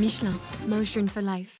Michelin, Motion for Life.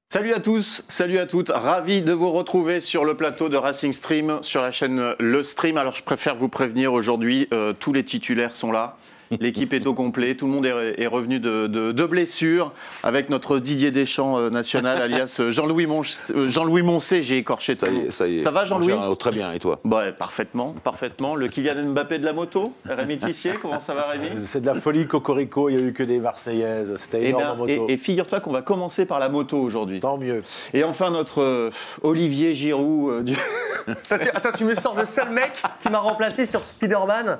Salut à tous, salut à toutes, ravi de vous retrouver sur le plateau de Racing Stream, sur la chaîne Le Stream. Alors je préfère vous prévenir aujourd'hui, tous les titulaires sont là. L'équipe est au complet, tout le monde est revenu de blessures avec notre Didier Deschamps national, alias Jean-Louis Moncé, j'ai écorché ça. Ça y est. Ça va Jean-Louis? Très bien, et toi? Ouais, parfaitement. Le Kylian Mbappé de la moto, Rémi Tissier, comment ça va Rémi? C'est de la folie cocorico, il n'y a eu que des Marseillaises, c'était énorme en moto. Et figure-toi qu'on va commencer par la moto aujourd'hui. Tant mieux. Et enfin notre Olivier Giroud Attends, tu me sors le seul mec qui m'a remplacé sur Spider-Man.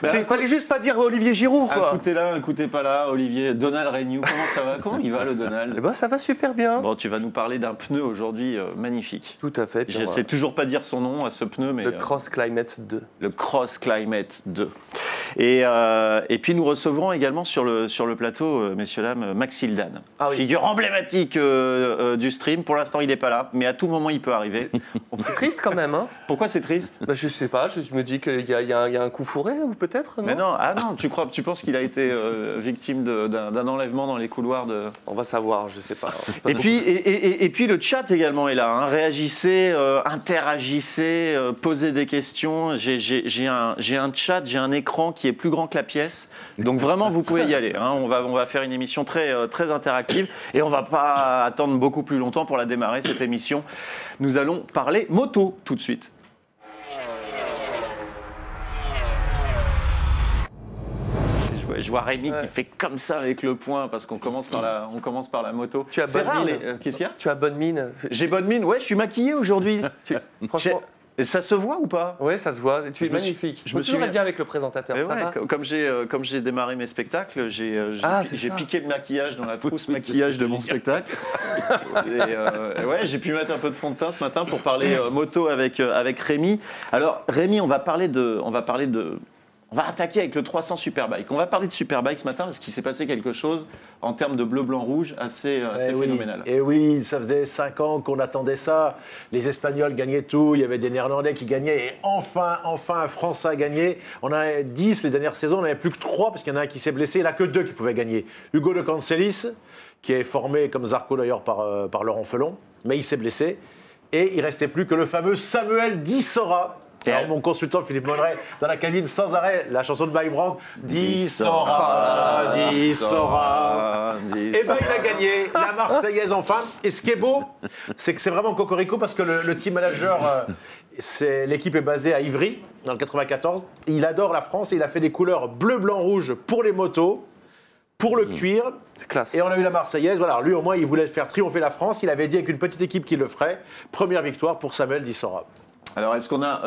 Il fallait juste pas dire Olivier Giroud, quoi. Un côté là, un côté pas là, Olivier. Donald Reignoux, comment ça va? Comment il va le Donald? Eh ben, ça va super bien. Bon, tu vas nous parler d'un pneu aujourd'hui magnifique. Tout à fait. Je ne sais toujours pas dire son nom à ce pneu, mais... Le Cross Climate 2. Le Cross Climate 2. Et puis nous recevrons également sur le plateau, messieurs, dames, Max Hildan. Ah oui. Figure emblématique du stream. Pour l'instant, il n'est pas là, mais à tout moment, il peut arriver. C'est triste quand même, hein. Pourquoi c'est triste? Bah, je sais pas, je me dis qu'il y a un coup fourré, ou peut-être, non? Mais non, tu penses qu'il a été victime d'un enlèvement dans les couloirs de... On va savoir, je sais pas. Et puis le chat également est là, hein. Réagissez, interagissez, posez des questions. J'ai un chat, j'ai un écran qui est plus grand que la pièce. Donc vraiment, vous pouvez y aller, hein. On va faire une émission très interactive et on va pas attendre beaucoup plus longtemps pour la démarrer, cette émission. Nous allons parler moto tout de suite. Je vois Rémi qui fait comme ça avec le poing parce qu'on commence par la moto. Tu as bonne mine. Qu'est-ce qu'il y a? Tu as bonne mine. J'ai bonne mine, ouais, je suis maquillé aujourd'hui. Franchement. Et ça se voit ou pas? Oui, ça se voit. Tu es magnifique. Je me suis bien avec le présentateur. Ça va. Comme j'ai démarré mes spectacles, j'ai piqué le maquillage dans la trousse maquillage de mon spectacle. Ouais, j'ai pu mettre un peu de fond de teint ce matin pour parler moto avec Rémi. Alors Rémi, on va attaquer avec le 300 Superbike. On va parler de Superbike ce matin parce qu'il s'est passé quelque chose en termes de bleu, blanc, rouge assez phénoménal. Et oui, ça faisait 5 ans qu'on attendait ça. Les Espagnols gagnaient tout, il y avait des Néerlandais qui gagnaient et enfin un Français a gagné. On en avait 10 les dernières saisons, on n'avait plus que 3 parce qu'il y en a un qui s'est blessé, il n'y en a que 2 qui pouvaient gagner. Hugo de Cancelis, qui est formé comme Zarco d'ailleurs par Laurent Felon, mais il s'est blessé. Et il ne restait plus que le fameux Samuel Dissora. Alors, mon consultant Philippe Monneray, dans la cabine sans arrêt, la chanson de Mike Brandt, Dissora. Et ben il a gagné, la Marseillaise enfin. Et ce qui est beau, c'est que c'est vraiment cocorico parce que le team manager, l'équipe est basée à Ivry, dans le 94. Il adore la France et il a fait des couleurs bleu, blanc, rouge pour les motos. Pour le cuir, c'est classe. Et on a eu la Marseillaise. Voilà, lui au moins il voulait faire triompher la France. Il avait dit avec une petite équipe qu'il le ferait. Première victoire pour Samuel Dissora. Alors est-ce qu'on a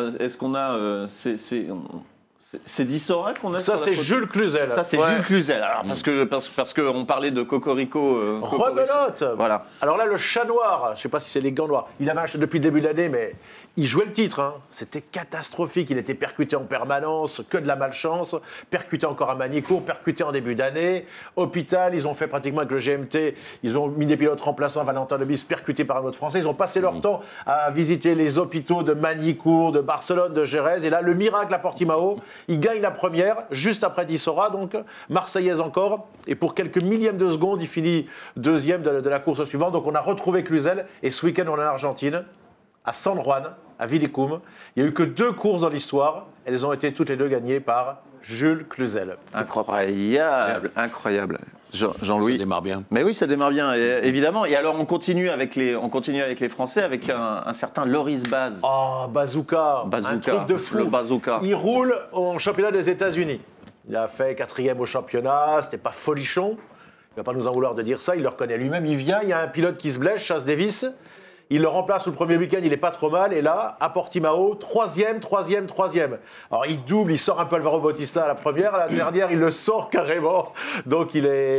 c'est Dissora qu'on a? Ça c'est Jules Cluzel. Ça c'est Jules Cluzel. Alors parce que on parlait de Cocorico. Rebelote. Voilà. Alors là le chat noir, je ne sais pas si c'est les gants noirs. Il avait acheté depuis le début de l'année, mais il jouait le titre. Hein. C'était catastrophique. Il était percuté en permanence, que de la malchance. Percuté encore à Manicourt, percuté en début d'année. Hôpital, ils ont fait pratiquement avec le GMT. Ils ont mis des pilotes remplaçants, Valentin Lebis, percuté par un autre Français. Ils ont passé leur temps à visiter les hôpitaux de Manicourt, de Barcelone, de Jerez. Et là, le miracle à Portimao. Il gagne la première, juste après Dissora, donc Marseillaise encore. Et pour quelques millièmes de seconde, il finit deuxième de la course suivante. Donc on a retrouvé Cluzel. Et ce week-end, on est en Argentine, à San Juan, à Vilicum. Il n'y a eu que 2 courses dans l'histoire. Elles ont été toutes les 2 gagnées par Jules Cluzel. Incroyable. Jean-Louis. Ça démarre bien. Mais oui, ça démarre bien, évidemment. Et alors, on continue avec les Français, avec un certain Loris Baz. Oh, Bazooka. Un truc de fou. Le Bazooka. Il roule au championnat des États-Unis. Il a fait 4e au championnat, c'était pas folichon. Il ne va pas nous en vouloir de dire ça, il le reconnaît lui-même. Il vient, il y a un pilote qui se blesse, Chas Davis. Il le remplace le premier week-end, il n'est pas trop mal. Et là, à Portimao, 3e. Alors, il double, il sort un peu Alvaro Bautista à la première. À la dernière, il le sort carrément. Donc,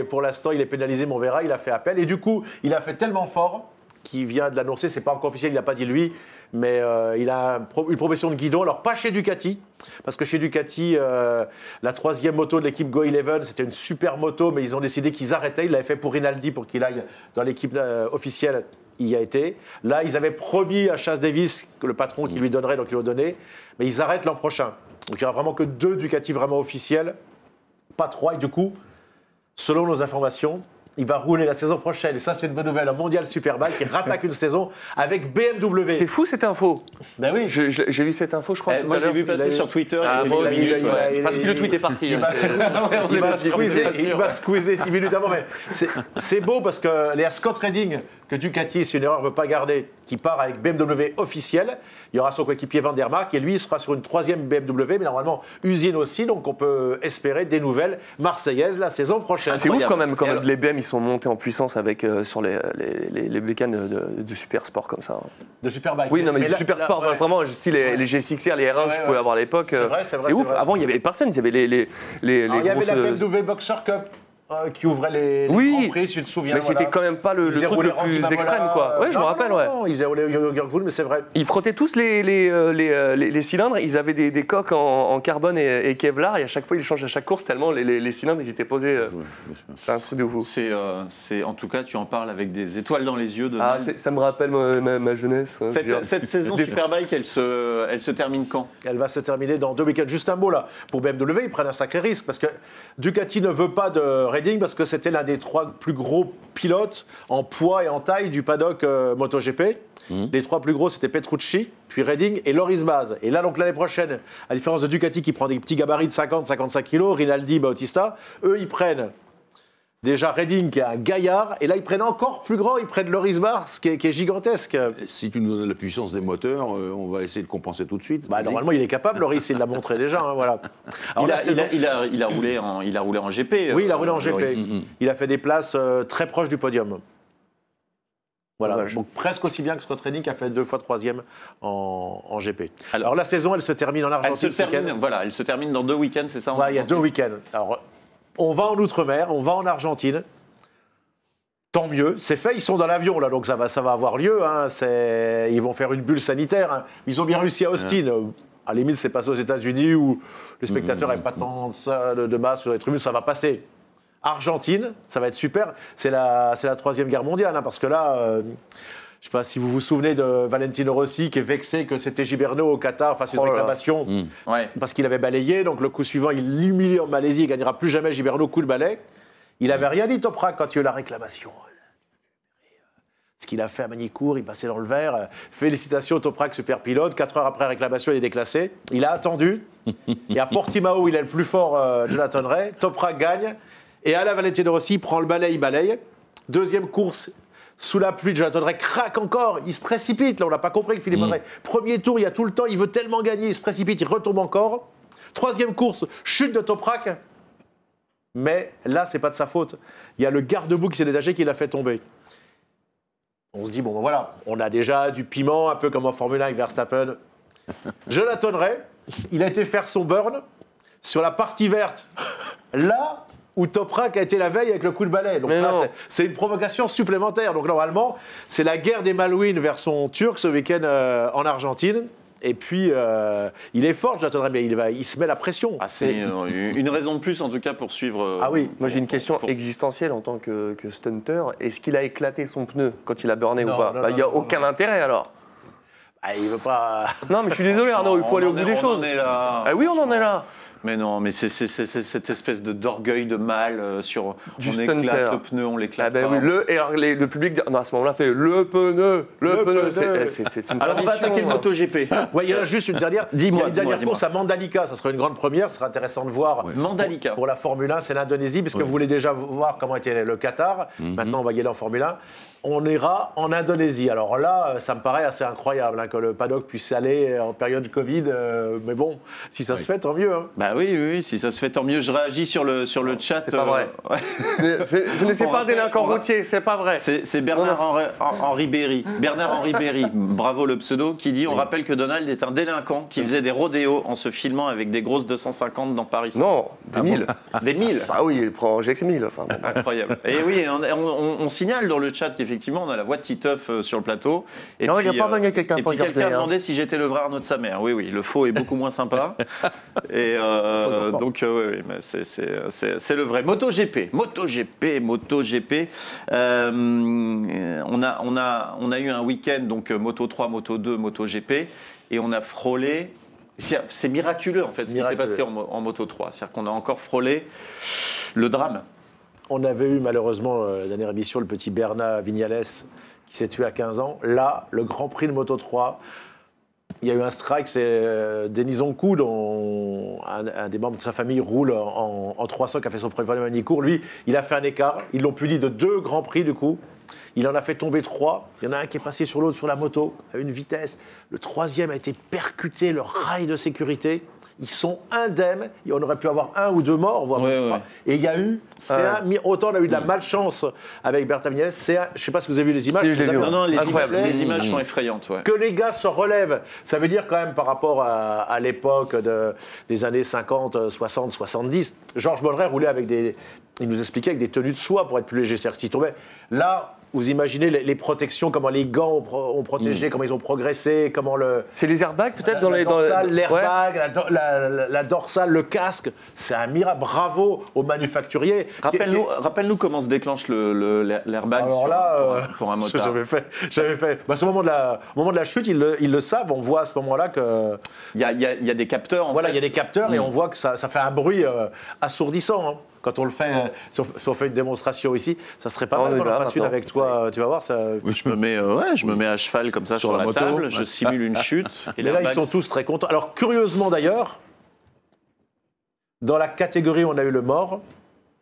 pour l'instant, il est pénalisé, mais on verra. Il a fait appel. Et du coup, il a fait tellement fort qui vient de l'annoncer, c'est pas encore officiel, il n'a pas dit lui, mais il a une promotion de guidon. Alors pas chez Ducati, parce que chez Ducati, la troisième moto de l'équipe Go11, c'était une super moto, mais ils ont décidé qu'ils arrêtaient. Ils l'avaient fait pour Rinaldi, pour qu'il aille dans l'équipe officielle. Il y a été. Là, ils avaient promis à Chase Davis, que le patron qui lui donnerait, donc ils l'ont donné, mais ils arrêtent l'an prochain. Donc il n'y aura vraiment que 2 Ducati vraiment officiels, pas 3, et du coup, selon nos informations, il va rouler la saison prochaine, et ça c'est une bonne nouvelle, un mondial Superbike qui rattaque une saison avec BMW. C'est fou cette info. Ben oui. J'ai vu cette info, je crois. Moi, j'ai vu passer sur Twitter. Moi aussi, il parce que le tweet est parti. Il va squeezer 10 minutes avant, mais c'est beau parce que les Scott Redding, que Ducati, si une erreur ne veut pas garder, qui part avec BMW officiel, il y aura son coéquipier Van der Mark, et lui, il sera sur une 3e BMW, mais normalement usine aussi, donc on peut espérer des nouvelles marseillaises la saison prochaine. C'est ouf quand même, les BM ils sont montés en puissance avec, sur les bécanes du super sport comme ça. De Superbike. Oui, non, mais du super sport, vraiment, style les G6R, les R1 que je pouvais avoir à l'époque. C'est ouf. Avant, il n'y avait personne, il y avait les il y avait grosses... la BMW Boxer Cup qui ouvrait les Grands Prix, si tu te souviens. Mais c'était quand même pas le truc le plus extrême, quoi. Ouais, je me rappelle, ouais. Non, ils faisaient rouler Jörgvoul, mais c'est vrai. Ils frottaient tous les cylindres, ils avaient des coques en carbone et Kevlar, et à chaque fois, ils changent à chaque course tellement les cylindres, ils étaient posés. C'est un truc de fou. En tout cas, tu en parles avec des étoiles dans les yeux. Ça me rappelle ma jeunesse. Cette saison Superbike, elle se termine quand? Elle va se terminer dans 2 week-ends. Juste un mot là, pour BMW, ils prennent un sacré risque, parce que Ducati ne veut pas de Redding, parce que c'était l'un des 3 plus gros pilotes en poids et en taille du paddock MotoGP. Les 3 plus gros, c'était Petrucci, puis Redding et Loris Baz. Et là, donc l'année prochaine, à différence de Ducati qui prend des petits gabarits de 50-55 kg, Rinaldi, Bautista, eux, ils prennent déjà Redding qui est un gaillard, et là, ils prennent encore plus grand, ils prennent Loris Baz qui est gigantesque. Si tu nous donnes la puissance des moteurs, on va essayer de compenser tout de suite. Normalement, il est capable, Loris, il l'a montré déjà. Voilà. Alors, il a roulé en GP. Oui, il a roulé en GP. Il a fait des places très proches du podium. Voilà, donc presque aussi bien que Scott Redding qui a fait 2 fois 3e en GP. Alors la saison, elle se termine en Argentine. Elle se termine dans 2 week-ends, c'est ça? Voilà, il y a 2 week-ends. Alors, on va en Outre-mer, on va en Argentine. Tant mieux, c'est fait, ils sont dans l'avion là, donc ça va avoir lieu. Hein. Ils vont faire une bulle sanitaire. Hein. Ils ont bien réussi à Austin. À la limite, c'est passé aux États-Unis où les spectateurs n'avaient pas tant de masse sur les tribunes, ça va passer. Argentine, ça va être super. C'est la 3e guerre mondiale, hein, parce que là, je ne sais pas si vous vous souvenez de Valentino Rossi qui est vexé que c'était Gibernau au Qatar face à une réclamation parce qu'il avait balayé. Donc le coup suivant, il l'humilie en Malaisie, il ne gagnera plus jamais Gibernau, coup de balai. Il n'avait rien dit, Toprak, quand il y a eu la réclamation. Ce qu'il a fait à Manicourt, il passait dans le vert. Félicitations Toprak, super pilote. 4 heures après réclamation, il est déclassé. Il a attendu. Et à Portimao, il est le plus fort, Jonathan Ray. Toprak gagne. Et à la Valentino Rossi, il prend le balai, il balaye. 2e course, sous la pluie, Jonathan Ray craque encore. Il se précipite. Là, on n'a pas compris que Philippe Ray. Premier tour, il y a tout le temps. Il veut tellement gagner. Il se précipite, il retombe encore. 3e course, chute de Toprak. Mais là, c'est pas de sa faute. Il y a le garde-boue qui s'est détaché qui l'a fait tomber. On se dit, bon, voilà, on a déjà du piment, un peu comme en Formule 1 avec Verstappen. Jonathan Ray, il a été faire son burn sur la partie verte. Là où Toprak a été la veille avec le coup de balai. Donc là, c'est une provocation supplémentaire. Donc normalement, c'est la guerre des Malouines version turque ce week-end en Argentine. Et puis, il est fort, Jonathan Ray, mais il se met la pression. C'est une raison de plus, en tout cas, pour suivre... Ah oui. Moi, j'ai une question existentielle en tant que stunter. Est-ce qu'il a éclaté son pneu quand il a burné ou pas? Il n'y a aucun intérêt, alors. Il veut pas... Non, mais je suis désolé, Arnaud, il faut aller au bout des choses. On en est là. Oui, on en est là. Mais non, mais c'est cette espèce d'orgueil de mal sur du on éclate le pneu, on l'éclate pas. Oui, le public à ce moment-là fait le pneu. C'est une Alors on va attaquer le MotoGP. Il y en a juste une dernière. Une dernière course à Mandalika, ça sera une grande première, ce sera intéressant de voir. Mandalika. Pour la Formule 1, c'est l'Indonésie, parce que vous voulez déjà voir comment était le Qatar. Maintenant, on va y aller en Formule 1. On ira en Indonésie. Alors là, ça me paraît assez incroyable que le paddock puisse aller en période Covid. Mais bon, si ça se fait, tant mieux. Hein. Bah oui, si ça se fait, tant mieux. Je réagis sur le chat. C'est pas vrai. Ouais. Je ne suis pas délinquant routier, c'est pas vrai. C'est Bernard-Henri Berry. Bernard-Henri Berry, bravo le pseudo, qui dit on rappelle que Donald est un délinquant qui faisait des rodéos en se filmant avec des grosses 250 dans Paris. Non, des 1000. Des 1000. Ah oui, il prend GX 1000. Enfin, bon. Incroyable. Et oui, on signale dans le chat qu'effectivement, on a la voix de Titeuf sur le plateau. Et non, il puis, n'y a pas venu quelqu'un et puis quelqu'un a demandé si j'étais le vrai Arnaud de sa mère. Oui, le faux est beaucoup moins sympa. Et donc, oui, mais c'est le vrai. MotoGP. On a eu un week-end, donc Moto3, Moto2, MotoGP, et on a frôlé. C'est miraculeux, en fait, ce qui s'est passé en Moto3. C'est-à-dire qu'on a encore frôlé le drame. On avait eu malheureusement la dernière émission le petit Bernard Vignales qui s'est tué à 15 ans. Là, le Grand Prix de Moto3, il y a eu un strike, c'est Denis Oncoud, un des membres de sa famille, roule en 300, qui a fait son premier mini-cours. Lui, il a fait un écart. Ils l'ont puni de 2 Grands Prix, du coup. Il en a fait tomber 3. Il y en a un qui est passé sur l'autre sur la moto à une vitesse. Le 3e a été percuté, le rail de sécurité. Ils sont indemnes. On aurait pu avoir 1 ou 2 morts, voire 3. Et il y a eu, autant on a eu de la malchance avec Bertha Vignales. Je ne sais pas si vous avez vu les images. Si, je l'ai vu. Non, les images sont effrayantes. Ouais. Que les gars se relèvent. Ça veut dire quand même par rapport à l'époque des années 50, 60, 70. Georges Bolloré roulait avec il nous expliquait avec des tenues de soie pour être plus léger. C'est-à-dire que s'il tombait. Là, vous imaginez les protections, comment les gants ont protégé, comment ils ont progressé, comment le... C'est les airbags peut-être dans les... L'airbag, la dorsale, le casque, c'est un miracle. Bravo aux manufacturiers. Rappelle-nous comment se déclenche l'airbag pour un motard. J'avais fait. Bah, au moment de la chute, ils le savent, on voit à ce moment-là que... Il y a des capteurs, en fait. Il y a des capteurs et on voit que ça fait un bruit assourdissant. Hein. Quand on le fait, si on fait une démonstration ici, ça serait pas mal qu'on en fasse une avec toi. Tu vas voir ça. Oui, je me mets à cheval comme ça sur la table, je simule une chute. Et là, ils sont tous très contents. Alors, curieusement d'ailleurs, dans la catégorie où on a eu le mort,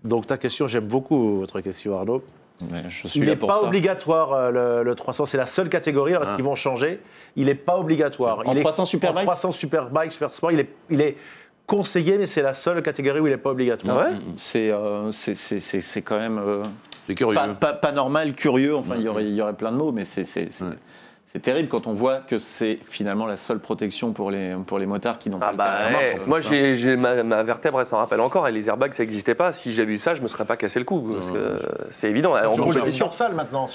donc ta question, j'aime beaucoup votre question, Arnaud. Il n'est pas obligatoire le 300, c'est la seule catégorie parce qu'ils vont changer. Il n'est pas obligatoire. En 300 Superbike, 300 Superbike, Super Sport, il est conseillé, mais c'est la seule catégorie où il n'est pas obligatoire. Ah ouais c'est quand même c'est curieux. Pas normal, curieux. Enfin, il y aurait plein de mots, mais c'est terrible quand on voit que c'est finalement la seule protection pour les motards qui n'ont pas le permis. Moi, j'ai ma vertèbre, elle s'en rappelle encore, et les airbags, ça n'existait pas. Si j'avais eu ça, je ne me serais pas cassé le cou. Parce que c'est évident. En compétition dorsale maintenant.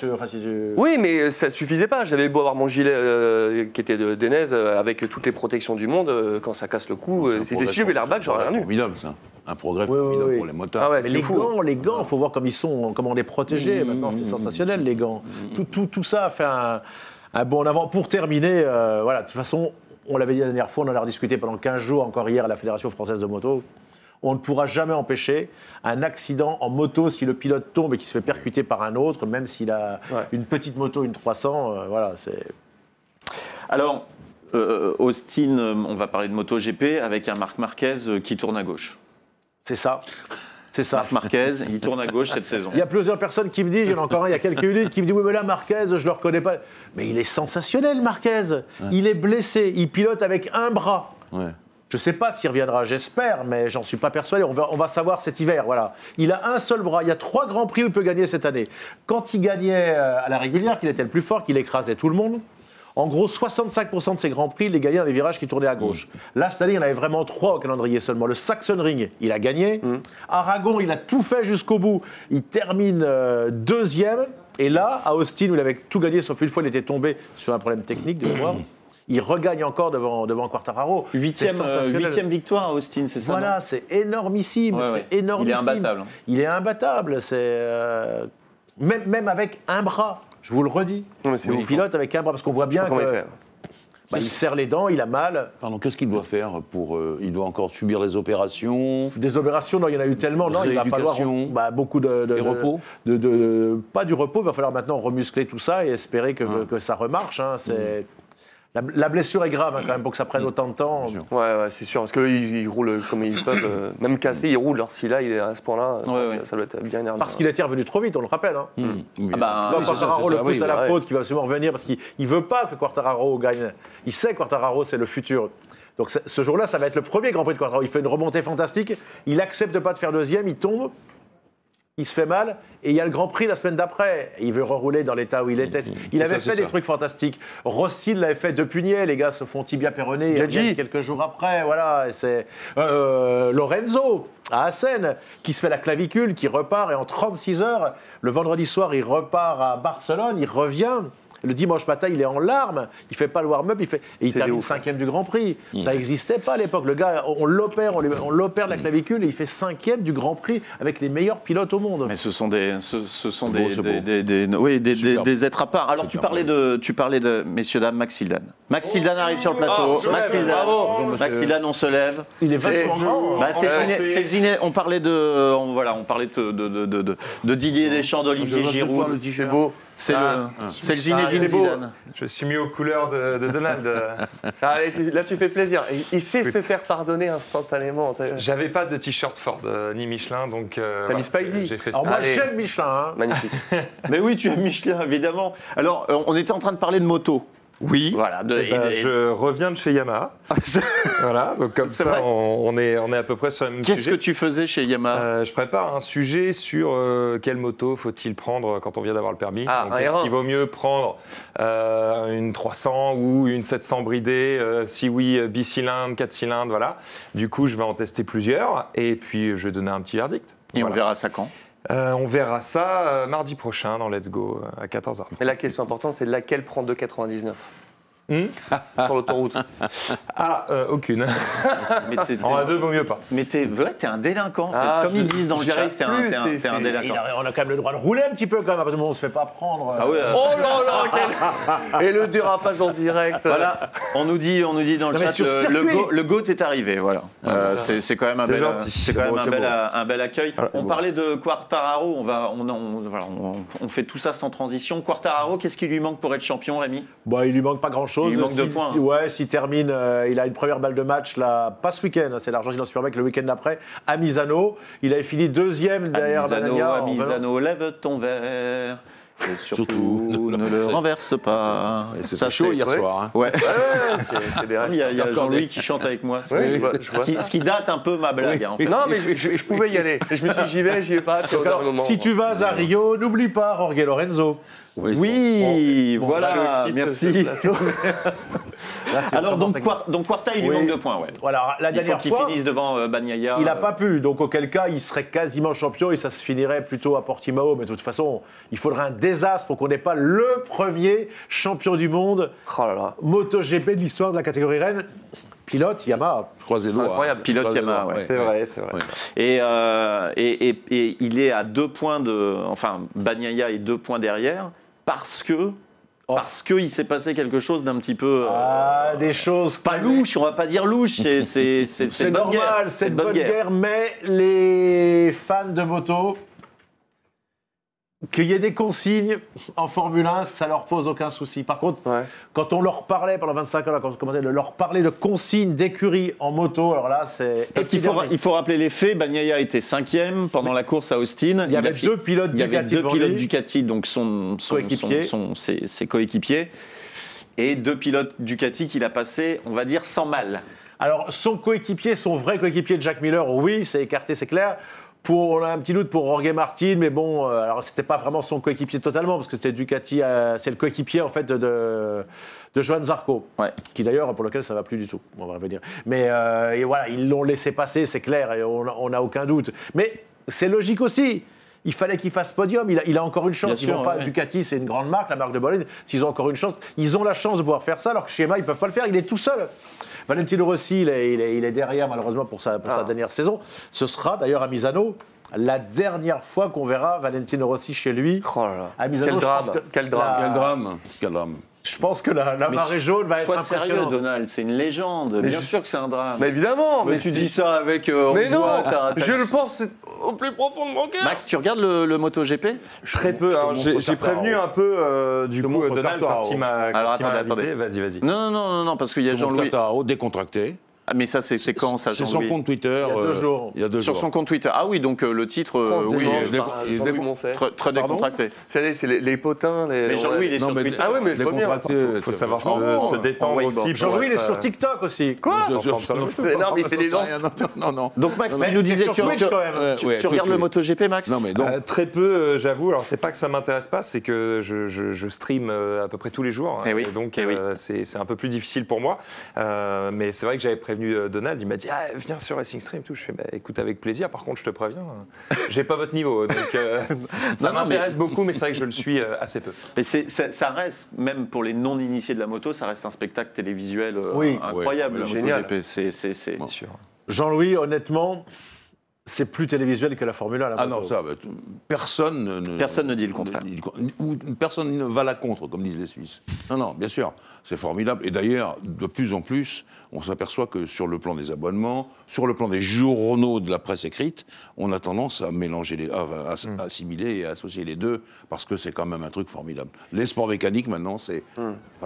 Oui, mais ça ne suffisait pas. J'avais beau avoir mon gilet qui était de Denez avec toutes les protections du monde. Quand ça casse le cou, si j'avais l'airbag, j'aurais rien eu. Formidable, ça. Un progrès formidable pour les motards. Mais les gants, il faut voir comment on les protégeait. Maintenant, c'est sensationnel, les gants. Tout ça a fait un bond en avant. Pour terminer, de toute façon, on l'avait dit la dernière fois, on en a rediscuté pendant 15 jours, encore hier, à la Fédération française de moto. On ne pourra jamais empêcher un accident en moto si le pilote tombe et qu'il se fait percuter par un autre, même s'il a une petite moto, une 300. Alors, Austin, on va parler de MotoGP avec un Marc Marquez qui tourne à gauche. C'est ça. Marc Marquez, il tourne à gauche cette saison. Il y a plusieurs personnes qui me disent, il y en a encore un il y a quelques minutes, qui me dit oui mais là Marquez, je ne le reconnais pas. Mais il est sensationnel Marquez. Ouais. Il est blessé, il pilote avec un bras. Ouais. Je ne sais pas s'il reviendra, j'espère, mais j'en suis pas persuadé. On va savoir cet hiver. Voilà. Il a un seul bras. Il y a 3 grands prix où il peut gagner cette année. Quand il gagnait à la régulière, qu'il était le plus fort, qu'il écrasait tout le monde. En gros, 65% de ses grands prix, il les gagnait dans les virages qui tournaient à gauche. Là, cette année, il y en avait vraiment 3 au calendrier seulement. Le Sachsenring, il a gagné. Aragon, il a tout fait jusqu'au bout. Il termine 2e. Et là, à Austin, où il avait tout gagné, sauf une fois, il était tombé sur un problème technique de mémoire. Il regagne encore devant Quartararo. 8e victoire à Austin, c'est ça? Voilà, c'est énormissime. C'est énormissime. Il est imbattable. Il est imbattable. Même avec un bras. Je vous le redis. Il pilote avec un bras parce qu'on voit bien il serre les dents, il a mal. Pardon, qu'est-ce qu'il doit faire il doit encore subir les opérations? Des opérations, non, il y en a eu tellement. Non, il va falloir beaucoup de repos. Pas du repos, il va falloir maintenant remuscler tout ça et espérer que ça remarche. Hein, La blessure est grave quand même pour que ça prenne autant de temps. Ouais, c'est sûr, parce qu'ils roulent comme ils peuvent, même cassés, ils roulent. Alors si là, il est à ce point-là, ça doit être bien énervé. Parce qu'il était revenu trop vite, on le rappelle. Hein. Quand Quartararo le pousse à la faute, qu'il va absolument revenir, parce qu'il ne veut pas que Quartararo gagne. Il sait que Quartararo, c'est le futur. Donc ce jour-là, ça va être le premier Grand Prix de Quartararo. Il fait une remontée fantastique, il accepte de pas de faire deuxième, il tombe, il se fait mal, et il y a le Grand Prix la semaine d'après. Il veut rerouler dans l'état où il était. Il avait fait des trucs fantastiques. Rossi l'avait fait de Punier, les gars se font tibia péroné quelques jours après. Voilà, c'est Lorenzo à Assen qui se fait la clavicule, qui repart, et en 36 heures, le vendredi soir, il repart à Barcelone, il revient. Le dimanche matin, il est en larmes, il ne fait pas le warm-up, et il termine 5e du Grand Prix. Ça n'existait pas à l'époque. Le gars, on l'opère de la clavicule et il fait 5e du Grand Prix avec les meilleurs pilotes au monde. Mais ce sont des êtres à part. Alors tu parlais de messieurs dames, Max Hildan. Max Hildan arrive sur le plateau. Max Hildan, on se lève. Il est vachement grand. On parlait de Didier Deschamps, d'Olivier Giroud. C'est beau. C'est le Zinedine Zidane. Je me suis mis aux couleurs de Donald. Là, tu fais plaisir. Il sait se faire pardonner instantanément. J'avais pas de t-shirt Ford ni Michelin, donc. T'as mis Spidey. J'ai fait Alors moi, j'aime Michelin. Hein. Magnifique. Mais oui, tu aimes Michelin, évidemment. Alors, on était en train de parler de moto. Oui, voilà, je reviens de chez Yamaha. Voilà, donc comme ça, on est à peu près sur le même sujet. Qu'est-ce que tu faisais chez Yamaha? Je prépare un sujet sur quelle moto faut-il prendre quand on vient d'avoir le permis. Donc, est-ce qu'il vaut mieux prendre une 300 ou une 700 bridée? Si oui, bicylindre, 4 cylindres, voilà. Du coup, je vais en tester plusieurs et puis je vais donner un petit verdict. Et on verra ça quand? On verra ça mardi prochain dans Let's Go à 14h30. Et la question importante, c'est laquelle prend 2,99 sur l'autoroute? Aucune. Mais en A2, vaut mieux pas. Mais t'es un délinquant, en fait. Comme ils disent dans le chat, t'es un délinquant. On a quand même le droit de rouler un petit peu, quand même, parce qu'on ne se fait pas prendre. Ah ouais, oh là là, Et le dérapage en direct. Voilà, on nous dit dans le chat, le GOAT est arrivé, voilà. C'est quand même un bel accueil. On parlait de Quartararo, on fait tout ça sans transition. Quartararo, qu'est-ce qui lui manque pour être champion, Rémi? Il lui manque pas grand-chose. Il manque de points. S'il termine, il a une première balle de match, là, pas ce week-end, c'est l'Argentine en Superbike, le week-end d'après, à Misano. Il avait fini deuxième derrière Bagnaia. À Misano, lève ton verre. Et surtout, ne le renverse pas. C'était chaud hier soir. Hein. Ouais. Il y a Jean-Louis qui chante avec moi. Ce qui date un peu ma blague. En fait. Non, mais je pouvais y aller. Je me suis dit, j'y vais pas. Si tu vas à Rio, n'oublie pas Jorge Lorenzo. Oui, voilà, merci. Alors, donc Quarta, il lui manque 2 points. Ouais. Voilà, la dernière fois, il faut qu'il finisse devant Bagnaia. Il n'a pas pu, donc auquel cas, il serait quasiment champion et ça se finirait plutôt à Portimao. Mais de toute façon, il faudrait un désastre pour qu'on n'ait pas le premier champion du monde MotoGP de l'histoire de la catégorie Rennes. Pilote Yamaha. Je croise les doigts. Incroyable. Pilote Yamaha, ouais. C'est vrai. Ouais. Et il est à 2 points Bagnaia est 2 points derrière parce qu'il s'est passé quelque chose d'un petit peu. Des choses. Pas louche, on va pas dire louche, c'est normal, c'est une bonne guerre, mais les fans de moto. Qu'il y ait des consignes en Formule 1, ça leur pose aucun souci. Par contre, quand on leur parlait pendant 25 ans, quand on commençait à leur parler de consignes d'écurie en moto, alors là, c'est. Parce qu'il faut rappeler les faits. Bagnaia était 5e pendant la course à Austin. Il y avait 2 pilotes Ducati, donc ses coéquipiers, et 2 pilotes Ducati qu'il a passé, on va dire, sans mal. Alors, son vrai coéquipier, Jack Miller, oui, c'est écarté, c'est clair. On a un petit doute pour Jorge Martin, mais bon, alors c'était pas vraiment son coéquipier totalement, parce que c'était Ducati, c'est le coéquipier en fait de Johan Zarco, qui d'ailleurs pour lequel ça va plus du tout, on va revenir. Mais et voilà, ils l'ont laissé passer, c'est clair, et on n'a aucun doute. Mais c'est logique aussi. Il fallait qu'il fasse podium, il a encore une chance. Ducati, c'est une grande marque, la marque de bolide. S'ils ont encore une chance, ils ont la chance de pouvoir faire ça, alors que chez Yamaha, ils ne peuvent pas le faire, il est tout seul. Valentino Rossi, il est derrière malheureusement pour sa dernière saison. Ce sera d'ailleurs à Misano la dernière fois qu'on verra Valentino Rossi chez lui. À Misano, quel drame. Je pense que la marée jaune va être impressionnante. Sérieux, Donald, c'est une légende. Bien sûr que c'est un drame. Mais évidemment. Mais tu dis ça avec. Mais non, je le pense au plus profond de mon cœur. Max, tu regardes le MotoGP? Très peu. J'ai prévenu un peu du coup Donald quand il m'a invité. Vas-y. Non, parce qu'il y a Jean-Louis. Quartararo décontracté. Ah, mais ça, c'est quand ça, C'est son Jean-Louis? compte Twitter. Il y a 2 jours. Il y a 2 Sur jours. son compte Twitter. Ah oui, donc le titre, France oui, dimanche il est- par il est- Jean-Louis Moncey. très décontracté. C'est les potins. Mais Jean-Louis, il est Non, sur mais Twitter. Ah ouais, mais je vois bien. décontracté. Faut savoir Oh, se détendre en aussi. wakeboard. Jean-Louis, il est sur TikTok aussi. Quoi je- C'est énorme, il fait des danses. Non. Donc Max, Mais tu nous disais sur que Twitch, quand même. tu Ouais, regardes Twitch, le oui. MotoGP, Max? Non, mais donc. Très peu, j'avoue. Alors, c'est pas que ça m'intéresse pas, c'est que je stream à peu près tous les jours. Eh oui, Et donc, eh oui. c'est un peu plus difficile pour moi. Mais c'est vrai que j'avais prévenu Donald. Il m'a dit viens sur Racing Stream. Tout. Je fais écoute, avec plaisir. Par contre, je te préviens, j'ai pas votre niveau. Donc, ça Non, m'intéresse beaucoup, mais c'est vrai que je le suis assez peu. Mais ça reste, même pour les non-initiés de la moto, ça reste un spectacle télévisuel Oui. incroyable. Ouais, la génial. MotoGP. C'est Bien sûr. Jean-Louis, honnêtement, c'est plus télévisuel que la Formule 1. La Ah moto. non, ça, personne Personne ne dit le contraire. Ou personne ne va la contre, comme disent les Suisses. Non, bien sûr, c'est formidable. Et d'ailleurs, de plus en plus, on s'aperçoit que sur le plan des abonnements, sur le plan des journaux de la presse écrite, on a tendance à mélanger, à assimiler et à associer les deux, parce que c'est quand même un truc formidable. Les sports mécaniques, maintenant, c'est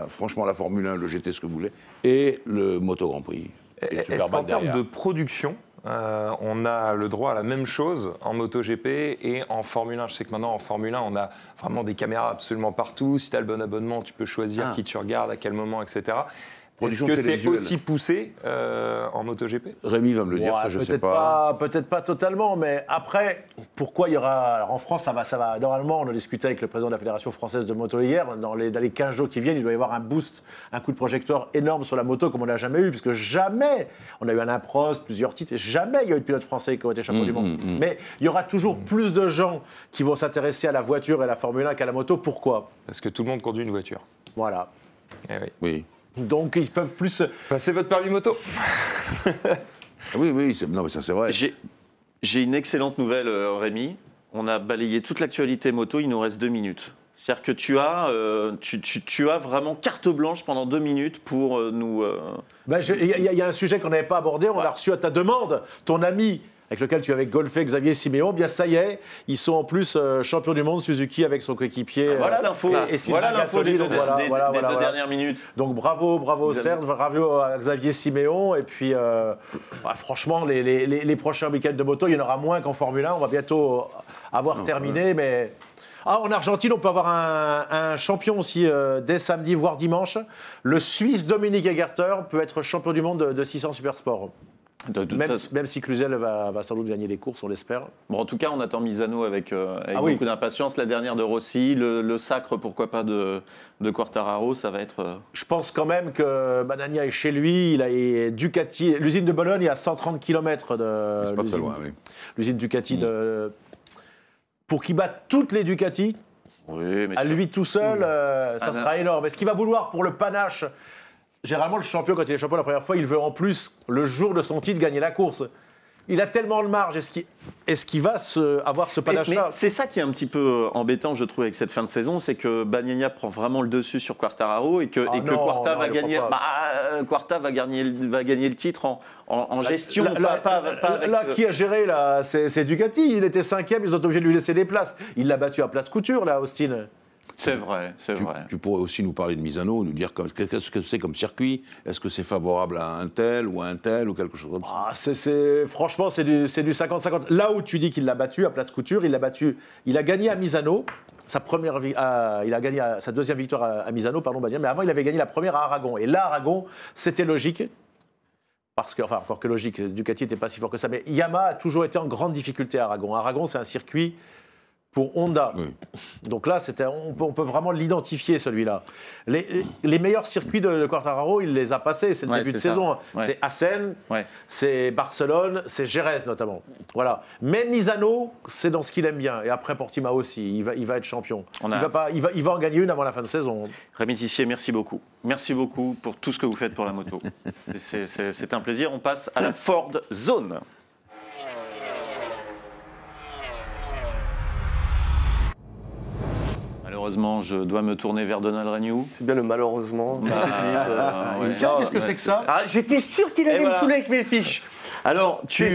franchement la Formule 1, le GT, ce que vous voulez, et le Moto Grand Prix. Et le Est-ce Superbike qu'en termes derrière. de production, on a le droit à la même chose en MotoGP et en Formule 1? Je sais que maintenant, en Formule 1, on a vraiment des caméras absolument partout. Si tu as le bon abonnement, tu peux choisir qui tu regardes, à quel moment, etc. Est-ce Production que c'est télévisuelle. aussi poussé en MotoGP? Rémi va me le dire, Ouais, ça je sais peut-être pas. peut-être pas totalement, mais après, pourquoi il y aura... Alors en France, ça va. Normalement, on a discuté avec le président de la Fédération française de moto hier, dans les 15 jours qui viennent, il doit y avoir un boost, un coup de projecteur énorme sur la moto comme on n'a jamais eu, puisque jamais, on a eu un Improst, plusieurs titres, et jamais il y a eu de pilotes français qui ont été champions du monde. Mais il y aura toujours plus de gens qui vont s'intéresser à la voiture et à la Formule 1 qu'à la moto. Pourquoi? Parce que tout le monde conduit une voiture. Voilà. Eh oui. Oui. Donc ils peuvent plus... Passez votre permis moto. Oui, non, mais ça c'est vrai. J'ai une excellente nouvelle, Rémi. On a balayé toute l'actualité moto, il nous reste 2 minutes. C'est-à-dire que tu as vraiment carte blanche pendant 2 minutes pour nous... Ben, il y a un sujet qu'on n'avait pas abordé, on l'a reçu à ta demande. Ton ami, avec lequel tu avais golfé, Xavier Siméon, bien ça y est, ils sont en plus champions du monde Suzuki avec son coéquipier. Voilà l'info. et Sylvain Voilà l'info des Gattoli, deux donc voilà. deux dernières minutes. Donc bravo Serge, bravo à Xavier Siméon. Et puis franchement, les prochains week-ends de moto, il y en aura moins qu'en Formule 1. On va bientôt avoir terminé, mais... Ah, en Argentine, on peut avoir un champion aussi dès samedi, voire dimanche. Le Suisse Dominique Egerter peut être champion du monde de 600 Supersport. Même si Cluzel va sans doute gagner les courses, on l'espère. Bon, en tout cas, on attend Misano avec oui. beaucoup d'impatience. La dernière de Rossi, le sacre, pourquoi pas, de Quartararo, ça va être... Je pense quand même que Banania est chez lui. Il a Ducati, l'usine de Bologne est à 130 km de C'est pas très loin, oui. l'usine Ducati. Pour qu'il batte toutes les Ducati, Oui, mais à lui tout seul, ça Ah, sera énorme. Est-ce qu'il va vouloir pour le panache? Généralement, le champion, quand il est champion la première fois, il veut en plus, le jour de son titre, gagner la course. Il a tellement de marge. Est-ce qu'il va avoir ce Mais panache-là? c'est ça qui est un petit peu embêtant, je trouve, avec cette fin de saison, c'est que Bagnaia prend vraiment le dessus sur Quartararo et que Quarta va gagner. Quarta va gagner le titre en gestion, pas avec qui a géré là, c'est Ducati. Il était 5e, ils ont été obligés de lui laisser des places. Il l'a battu à plat de couture, là, Austin. C'est vrai, c'est vrai. Tu pourrais aussi nous parler de Misano, nous dire qu'est-ce que c'est comme circuit. Est-ce que c'est favorable à un tel ou quelque chose comme ça? Franchement, c'est du 50-50. Là où tu dis qu'il l'a battu à plat de couture, il a gagné à Misano. Il a gagné sa deuxième victoire à Misano, pardon, mais avant, il avait gagné la première à Aragon. Et là, Aragon, c'était logique. Parce que, enfin, encore que logique, Ducati n'était pas si fort que ça. Mais Yamaha a toujours été en grande difficulté à Aragon. Aragon, c'est un circuit pour Honda. Oui. Donc là, on peut vraiment l'identifier, celui-là. Les meilleurs circuits de Quartararo, il les a passés. C'est le début de saison. Ouais. C'est Assen, Ouais. c'est Barcelone, c'est Jerez notamment. Voilà. Mais Misano, c'est dans ce qu'il aime bien. Et après Portimao aussi, il va être champion. Il va en gagner une avant la fin de saison. Rémi Tissier, merci beaucoup. Merci beaucoup pour tout ce que vous faites pour la moto. C'est un plaisir. On passe à la Ford Zone. Malheureusement, je dois me tourner vers Donald Renew. C'est bien le malheureusement. Tiens, qu'est-ce que c'est que ça? Ah, j'étais sûr qu'il allait Et me voilà. saouler avec mes fiches. Alors, tu...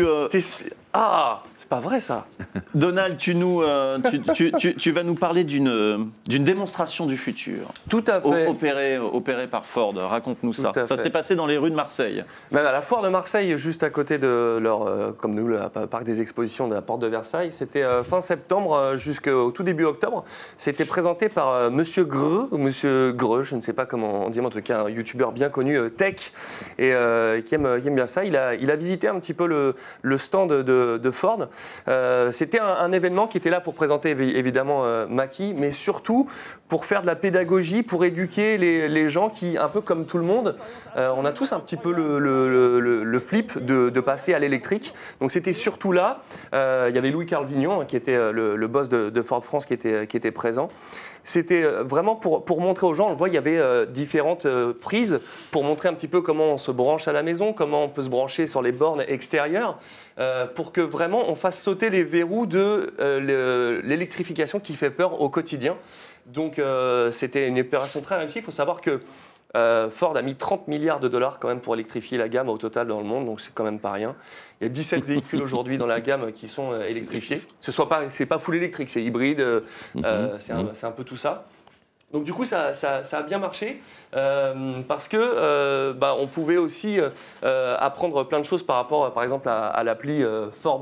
Ah, c'est pas vrai ça. Donald, tu vas nous parler d'une démonstration du futur. Tout à fait. Opérée par Ford. Raconte-nous ça. Tout à Ça fait. s'est passé dans les rues de Marseille. Ben, à la foire de Marseille, juste à côté de leur, comme nous, le parc des expositions de la Porte de Versailles, c'était fin septembre jusqu'au tout début octobre. C'était présenté par Monsieur Greux, ou Monsieur Greux, je ne sais pas comment on dit, mais en tout cas un youtubeur bien connu, tech, et qui aime bien ça. Il a visité un petit peu le stand de Ford. C'était un événement qui était là pour présenter évidemment Mach-E, mais surtout pour faire de la pédagogie, pour éduquer les gens qui, un peu comme tout le monde, on a tous un petit peu le flip de passer à l'électrique. Donc c'était surtout là. Il y avait Louis-Carl Vignon, qui était le boss de Ford France, qui était présent. C'était vraiment pour montrer aux gens, on le voit, il y avait différentes prises pour montrer un petit peu comment on se branche à la maison, comment on peut se brancher sur les bornes extérieures, pour que vraiment on fasse sauter les verrous de l'électrification qui fait peur au quotidien. Donc c'était une opération très réussie. Il faut savoir que Ford a mis 30 milliards de dollars quand même pour électrifier la gamme au total dans le monde, donc c'est quand même pas rien. Il y a 17 véhicules aujourd'hui dans la gamme qui sont électrifiés. C'est pas full électrique, c'est hybride, c'est un peu tout ça. Donc du coup, ça a bien marché parce que on pouvait aussi apprendre plein de choses par rapport, par exemple, à l'appli Ford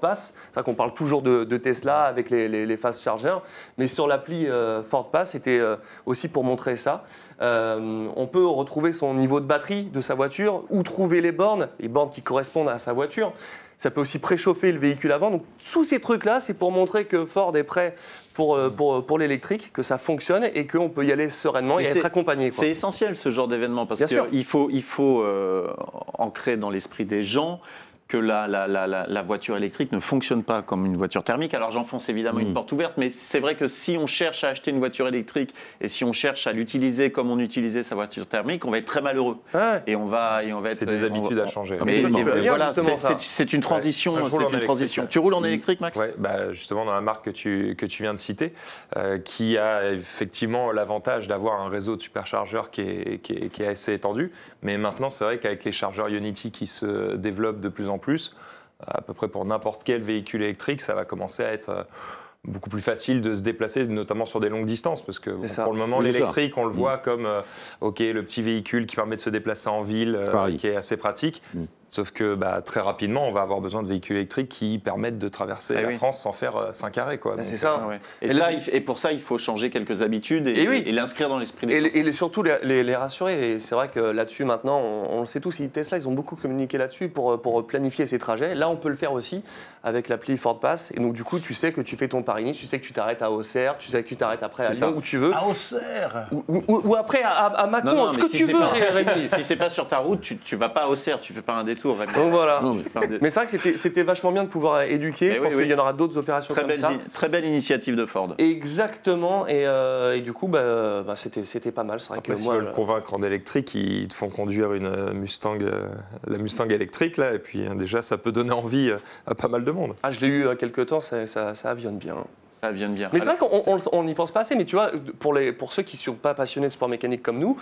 Pass. C'est vrai qu'on parle toujours de Tesla avec les fast chargers, mais sur l'appli Ford Pass, c'était aussi pour montrer ça. On peut retrouver son niveau de batterie de sa voiture, où trouver les bornes qui correspondent à sa voiture. Ça peut aussi préchauffer le véhicule avant. Donc, tous ces trucs-là, c'est pour montrer que Ford est prêt pour l'électrique, que ça fonctionne et qu'on peut y aller sereinement et être accompagné. C'est essentiel ce genre d'événement parce qu'il faut ancrer dans l'esprit des gens que la voiture électrique ne fonctionne pas comme une voiture thermique. Alors j'enfonce évidemment une porte ouverte, mais c'est vrai que si on cherche à acheter une voiture électrique et si on cherche à l'utiliser comme on utilisait sa voiture thermique, on va être très malheureux. Ouais. Et on va être. C'est des habitudes à changer. Voilà, c'est une transition. Tu roules en électrique, Max ? Ouais, justement dans la marque que tu viens de citer, qui a effectivement l'avantage d'avoir un réseau de superchargeurs qui est assez étendu. Mais maintenant, c'est vrai qu'avec les chargeurs Ionity qui se développent de plus en plus, à peu près pour n'importe quel véhicule électrique, ça va commencer à être beaucoup plus facile de se déplacer, notamment sur des longues distances, parce que pour le moment, l'électrique, on le voit comme le petit véhicule qui permet de se déplacer en ville, qui est assez pratique. Sauf que très rapidement, on va avoir besoin de véhicules électriques qui permettent de traverser la France sans faire 5 arrêts. C'est ça. Et pour ça, il faut changer quelques habitudes et l'inscrire dans l'esprit des gens. Et surtout les rassurer. Et c'est vrai que là-dessus, maintenant, on le sait tous, Tesla, ils ont beaucoup communiqué là-dessus pour planifier ces trajets. Là, on peut le faire aussi avec l'appli Ford Pass. Et donc, du coup, tu sais que tu fais ton Paris-Nice, tu sais que tu t'arrêtes à Auxerre, tu sais que tu t'arrêtes après à Lyon, où tu veux. À Auxerre ou après à Mâcon, ce que tu veux, Rémi. Si c'est pas sur ta route, tu vas pas à Auxerre, tu fais pas un détour. Donc voilà. Mais c'est vrai que c'était vachement bien de pouvoir éduquer. Je pense qu'il y en aura d'autres opérations comme ça. Très belle initiative de Ford. Exactement. Et du coup, c'était pas mal. C'est vrai que moi, si tu veux le convaincre en électrique, ils te font conduire la Mustang électrique là, et puis déjà, ça peut donner envie à pas mal de monde. Ah, je l'ai eu il y a quelques temps. Ça avionne bien. Bien. Mais c'est vrai qu'on n'y pense pas assez, mais tu vois, pour ceux qui ne sont pas passionnés de sport mécanique comme nous,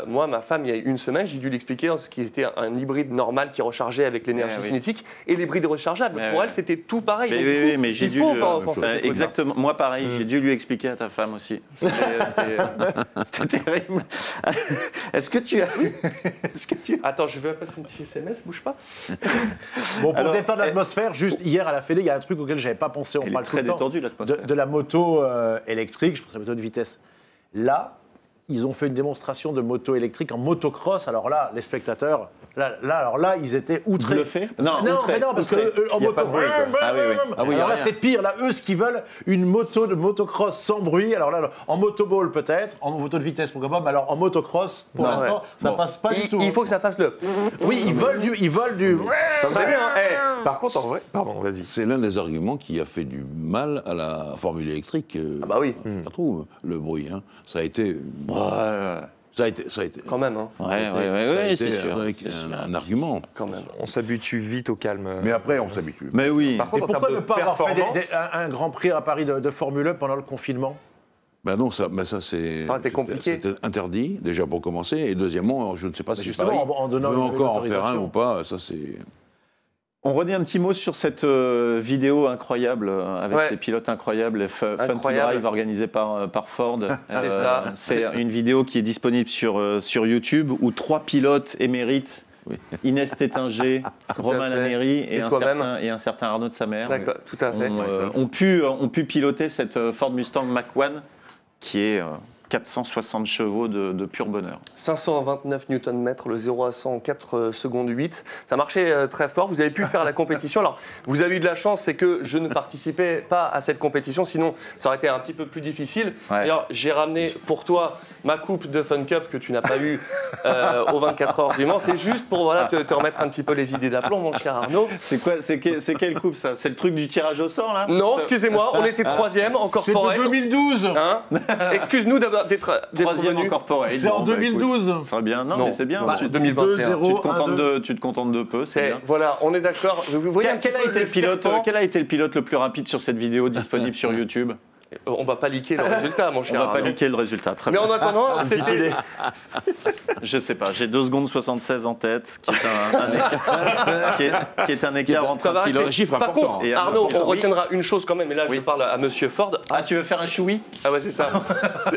moi, ma femme, il y a une semaine, j'ai dû l'expliquer ce qui était un hybride normal qui rechargeait avec l'énergie cinétique et l'hybride rechargeable. Pour elle, c'était tout pareil. Mais j'ai dû exactement. Moi, pareil, j'ai dû lui expliquer à ta femme aussi. C'était terrible. Est-ce que tu as Attends, je vais passer un petit SMS, bouge pas. Bon, pour détendre l'atmosphère, juste hier à la Fédé, il y a un truc auquel je n'avais pas pensé. On parle très détendu l'atmosphère. De la moto électrique, je pense à la moto de vitesse. Là, ils ont fait une démonstration de moto électrique en motocross. Alors là, les spectateurs, là, ils étaient outrés. Bluffés ? Non, parce que en moto. Alors là, c'est pire. Là, eux, ce qu'ils veulent, une moto de motocross sans bruit. Alors là, en motoball peut-être, en moto de vitesse pourquoi pas, mais alors en motocross, pour l'instant, ça passe pas du tout. Il faut que ça fasse le. Oui, ils veulent du. Ça me fait bien. Par contre, en vrai, pardon, vas-y. C'est l'un des arguments qui a fait du mal à la formule électrique. Oui. Je trouve, le bruit. Ça a été. Ça a été. Quand même. C'est un argument. Quand même. On s'habitue vite au calme. Mais après, on s'habitue. Mais oui. Par contre, et pourquoi ne pas avoir fait un Grand Prix à Paris de Formule 1 pendant le confinement ? Non, ça c'est. Ça aurait été compliqué. C'était interdit, déjà pour commencer. Et deuxièmement, je ne sais pas si justement, Paris en donnant veut encore en faire un autorisation. ou pas. Ça, c'est. On redit un petit mot sur cette vidéo incroyable avec ces pilotes incroyables, Fun to Drive, organisé par Ford. C'est ça. C'est une vidéo qui est disponible sur YouTube où 3 pilotes émérites, Inès Tétinger, Romain Laméry et un certain Arnaud de Samer, D'accord, tout à fait. ont pu piloter cette Ford Mustang Mach-1 qui est 460 chevaux de pur bonheur. 529 Nm, le 0 à 100 en 4 secondes 8. Ça marchait très fort. Vous avez pu faire la compétition. Alors, vous avez eu de la chance, c'est que je ne participais pas à cette compétition. Sinon, ça aurait été un petit peu plus difficile. Ouais. D'ailleurs, j'ai ramené pour toi ma coupe de Fun Cup que tu n'as pas eu aux 24 heures du Mans. C'est juste pour te remettre un petit peu les idées d'aplomb, mon cher Arnaud. C'est quoi? C'est quelle coupe ça? C'est le truc du tirage au sort là? Non, excusez-moi, on était 3e en corporate. C'est de 2012. Hein, excuse-nous d'être 3e en venu. corporate. C'est en 2012. Ça serait bien. Non, Non. mais c'est bien. Bah, tu, 2021. tu te contentes de peu, c'est bien. Voilà, on est d'accord. Vous voyez Quel a été le pilote le plus rapide sur cette vidéo disponible sur YouTube? On va pas liquer le résultat, mon On cher va pas Arnaud. liquer le résultat. Très Mais bien. en attendant, c'était... Je sais pas, j'ai 2 secondes 76 en tête, qui est un écart entre un pilote. Un chiffre Par important. contre, Et Arnaud, on oui. retiendra une chose quand même, et là je parle à Monsieur Ford. Ah, tu veux faire un choui? Ah ouais, c'est ça.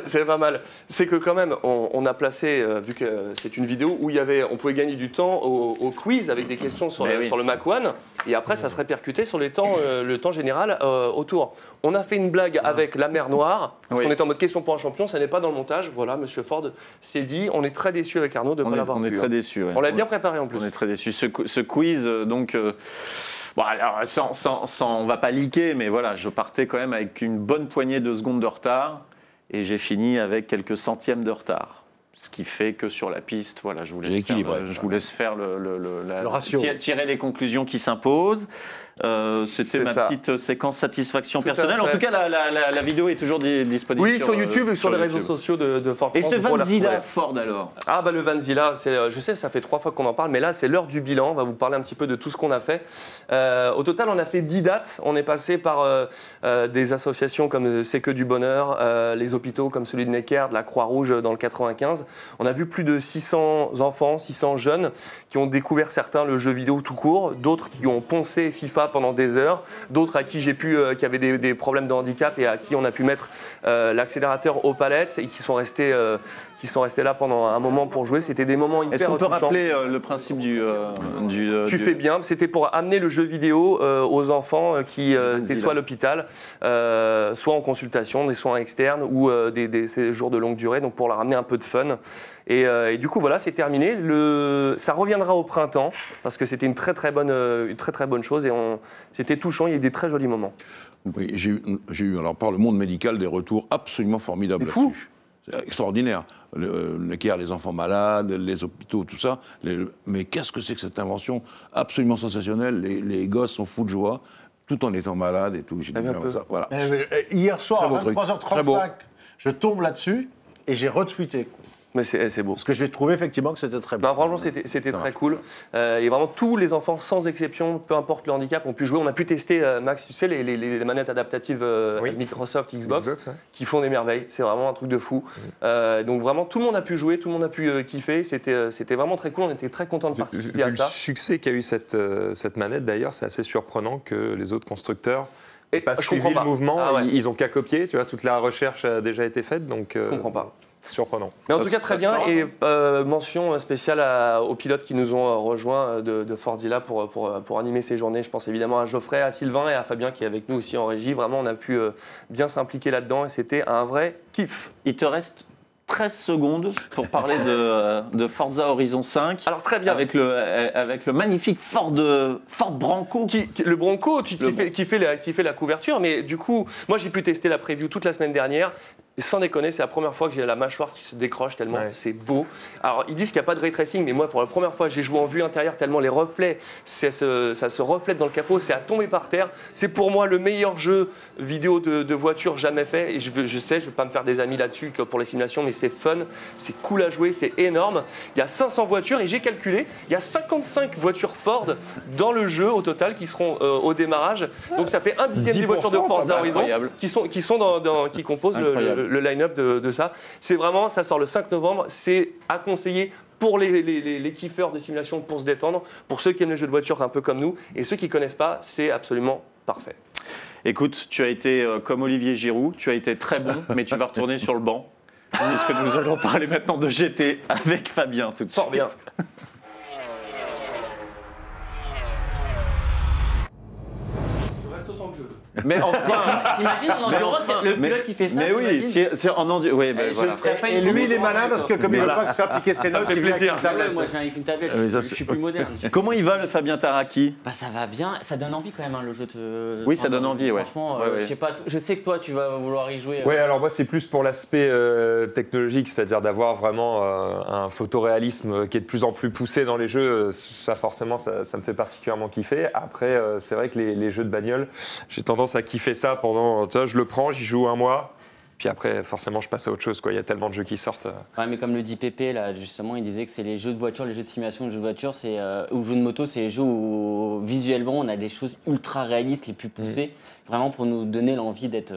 C'est pas mal. C'est que quand même, on a placé, vu que c'est une vidéo où on pouvait gagner du temps au quiz avec des questions sur le Mach-1, et après ça se répercutait sur le temps général autour. On a fait une blague avec la mer Noire, parce qu'on est en mode question pour un champion, ça n'est pas dans le montage. Voilà, Monsieur Ford s'est dit, on est très déçus avec Arnaud de ne pas l'avoir vu. On est très déçus. Ouais. On l'a bien préparé en plus. On est très déçus. Ce quiz, donc, bon, alors, on va pas leaker, mais voilà, je partais quand même avec une bonne poignée de secondes de retard et j'ai fini avec quelques centièmes de retard. Ce qui fait que sur la piste, voilà, je vous laisse faire le ratio. Tirer les conclusions qui s'imposent. C'était ma petite séquence satisfaction personnelle. En tout cas, la vidéo est toujours disponible. Oui, sur YouTube et sur les réseaux sociaux de Ford Et France. ce Vanzilla Ford alors? Ah bah le Vanzilla, je sais, ça fait 3 fois qu'on en parle, mais là c'est l'heure du bilan. On va vous parler un petit peu de tout ce qu'on a fait. Au total, on a fait 10 dates. On est passé par des associations comme C'est que du bonheur, les hôpitaux comme celui de Necker, de la Croix-Rouge dans le 95. On a vu plus de 600 enfants, 600 jeunes qui ont découvert certains le jeu vidéo tout court, d'autres qui ont poncé FIFA pendant des heures, d'autres à qui qui avaient des problèmes de handicap et à qui on a pu mettre l'accélérateur aux palettes et qui sont restés là pendant un moment pour jouer. C'était des moments hyper touchants. Est-ce qu'on peut rappeler le principe du fais bien, c'était pour amener le jeu vidéo aux enfants qui étaient soit à l'hôpital, soit en consultation, des soins externes ou des séjours de longue durée, donc pour leur amener un peu de fun. Et du coup, voilà, c'est terminé. Ça reviendra au printemps parce que c'était une très très bonne chose et c'était touchant. Il y a eu des très jolis moments. Oui, j'ai eu, alors par le monde médical, des retours absolument formidables là-dessus. C'est extraordinaire. Necker, les enfants malades, les hôpitaux, tout ça. Mais qu'est-ce que c'est que cette invention absolument sensationnelle? Les gosses sont fous de joie, tout en étant malades et tout. J'ai dit, ça, voilà. Hier soir, à Très beau 23h35, je tombe là-dessus et j'ai retweeté. Mais c'est beau. Parce que j'ai trouvé effectivement que c'était très beau. Non, franchement, c'était très cool. Et vraiment, tous les enfants, sans exception, peu importe le handicap, ont pu jouer. On a pu tester, Max, tu sais, les manettes adaptatives Microsoft, Xbox, qui font des merveilles. C'est vraiment un truc de fou. Donc vraiment, tout le monde a pu jouer, tout le monde a pu kiffer. C'était vraiment très cool. On était très contents de participer à ça. Le succès qu'a eu cette manette, d'ailleurs, c'est assez surprenant que les autres constructeurs n'aient pas suivi le mouvement. Ils n'ont qu'à copier. Tu vois, toute la recherche a déjà été faite. Donc, je comprends pas. Surprenant. Mais en tout cas, très bien. Et mention spéciale aux pilotes qui nous ont rejoints de Fordzilla pour animer ces journées. Je pense évidemment à Geoffrey, à Sylvain et à Fabien qui est avec nous aussi en régie. Vraiment, on a pu bien s'impliquer là-dedans et c'était un vrai kiff. Il te reste 13 secondes pour parler de Forza Horizon 5. Alors très bien. Avec le magnifique Ford Bronco. Le Bronco qui fait la couverture. Mais du coup, moi j'ai pu tester la preview toute la semaine dernière. Et sans déconner, c'est la première fois que j'ai la mâchoire qui se décroche tellement c'est beau. Alors ils disent qu'il n'y a pas de ray tracing, mais moi pour la première fois j'ai joué en vue intérieure tellement les reflets, ça se reflète dans le capot, c'est à tomber par terre. C'est pour moi le meilleur jeu vidéo de voiture jamais fait. Et je sais, je ne vais pas me faire des amis là-dessus pour les simulations, mais c'est fun, c'est cool à jouer, c'est énorme. Il y a 500 voitures et j'ai calculé, il y a 55 voitures Ford dans le jeu au total qui seront au démarrage. Donc ça fait 1/10 des voitures de Forza Horizon qui composent le line-up de ça. C'est vraiment, ça sort le 5 novembre, c'est à conseiller pour les kiffeurs de simulation, pour se détendre, pour ceux qui aiment les jeux de voiture un peu comme nous, et ceux qui ne connaissent pas, c'est absolument parfait. Écoute, tu as été comme Olivier Giroud, tu as été très bon, mais tu vas retourner sur le banc. Puisque nous allons parler maintenant de GT avec Fabien tout de suite. Fort bien. Je reste autant que je veux. Mais enfin, T'imagines en enduro, c'est le pilote qui fait ça. mais oui, t'imagines en enduro, oui, ben Je voilà. ferais pas une Et lui, promo il est pour malin un parce que quoi. comme il veut pas que ça appliquer ses notes, fait il vient avec plaisir. une Ah ouais, tablette. moi je viens avec une tablette, mais ça, je suis plus moderne. Comment il va le Fabien Taraki? Bah ça va bien, ça donne envie quand même hein, le jeu de. Oui, ça donne envie, ouais. Franchement, Ouais, ouais. je sais pas, je sais que toi tu vas vouloir y jouer. Ouais, alors moi c'est plus pour l'aspect technologique, c'est-à-dire d'avoir vraiment un photoréalisme qui est de plus en plus poussé dans les jeux. Ça forcément, ça me fait particulièrement kiffer. Après, c'est vrai que les jeux de bagnole, j'ai tendance à kiffer ça pendant, tu vois, je le prends, j'y joue un mois, puis après forcément je passe à autre chose, quoi. Il y a tellement de jeux qui sortent. Ouais, mais comme le dit Pépé là, justement, il disait que c'est les jeux de voiture, les jeux de simulation, les jeux de voiture, c'est ou jeux de moto, c'est les jeux où visuellement on a des choses ultra réalistes, les plus poussées, vraiment pour nous donner l'envie d'être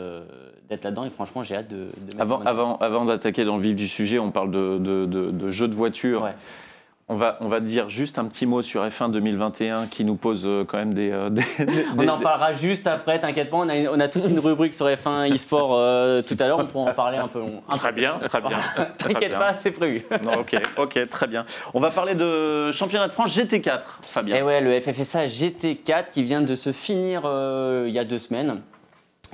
là-dedans. Et franchement, j'ai hâte de mettre Avant d'attaquer dans le vif du sujet, on parle de jeux de voiture. Ouais. On va dire juste un petit mot sur F1 2021 qui nous pose quand même On en parlera juste après, t'inquiète pas, on a toute une rubrique sur F1 e-sport tout à l'heure, on pourra en parler un peu. Très bien, très bien. T'inquiète pas, c'est prévu. Non, ok, très bien. On va parler de championnat de France GT4, Fabien. Et ouais, le FFSA GT4 qui vient de se finir il y a 2 semaines.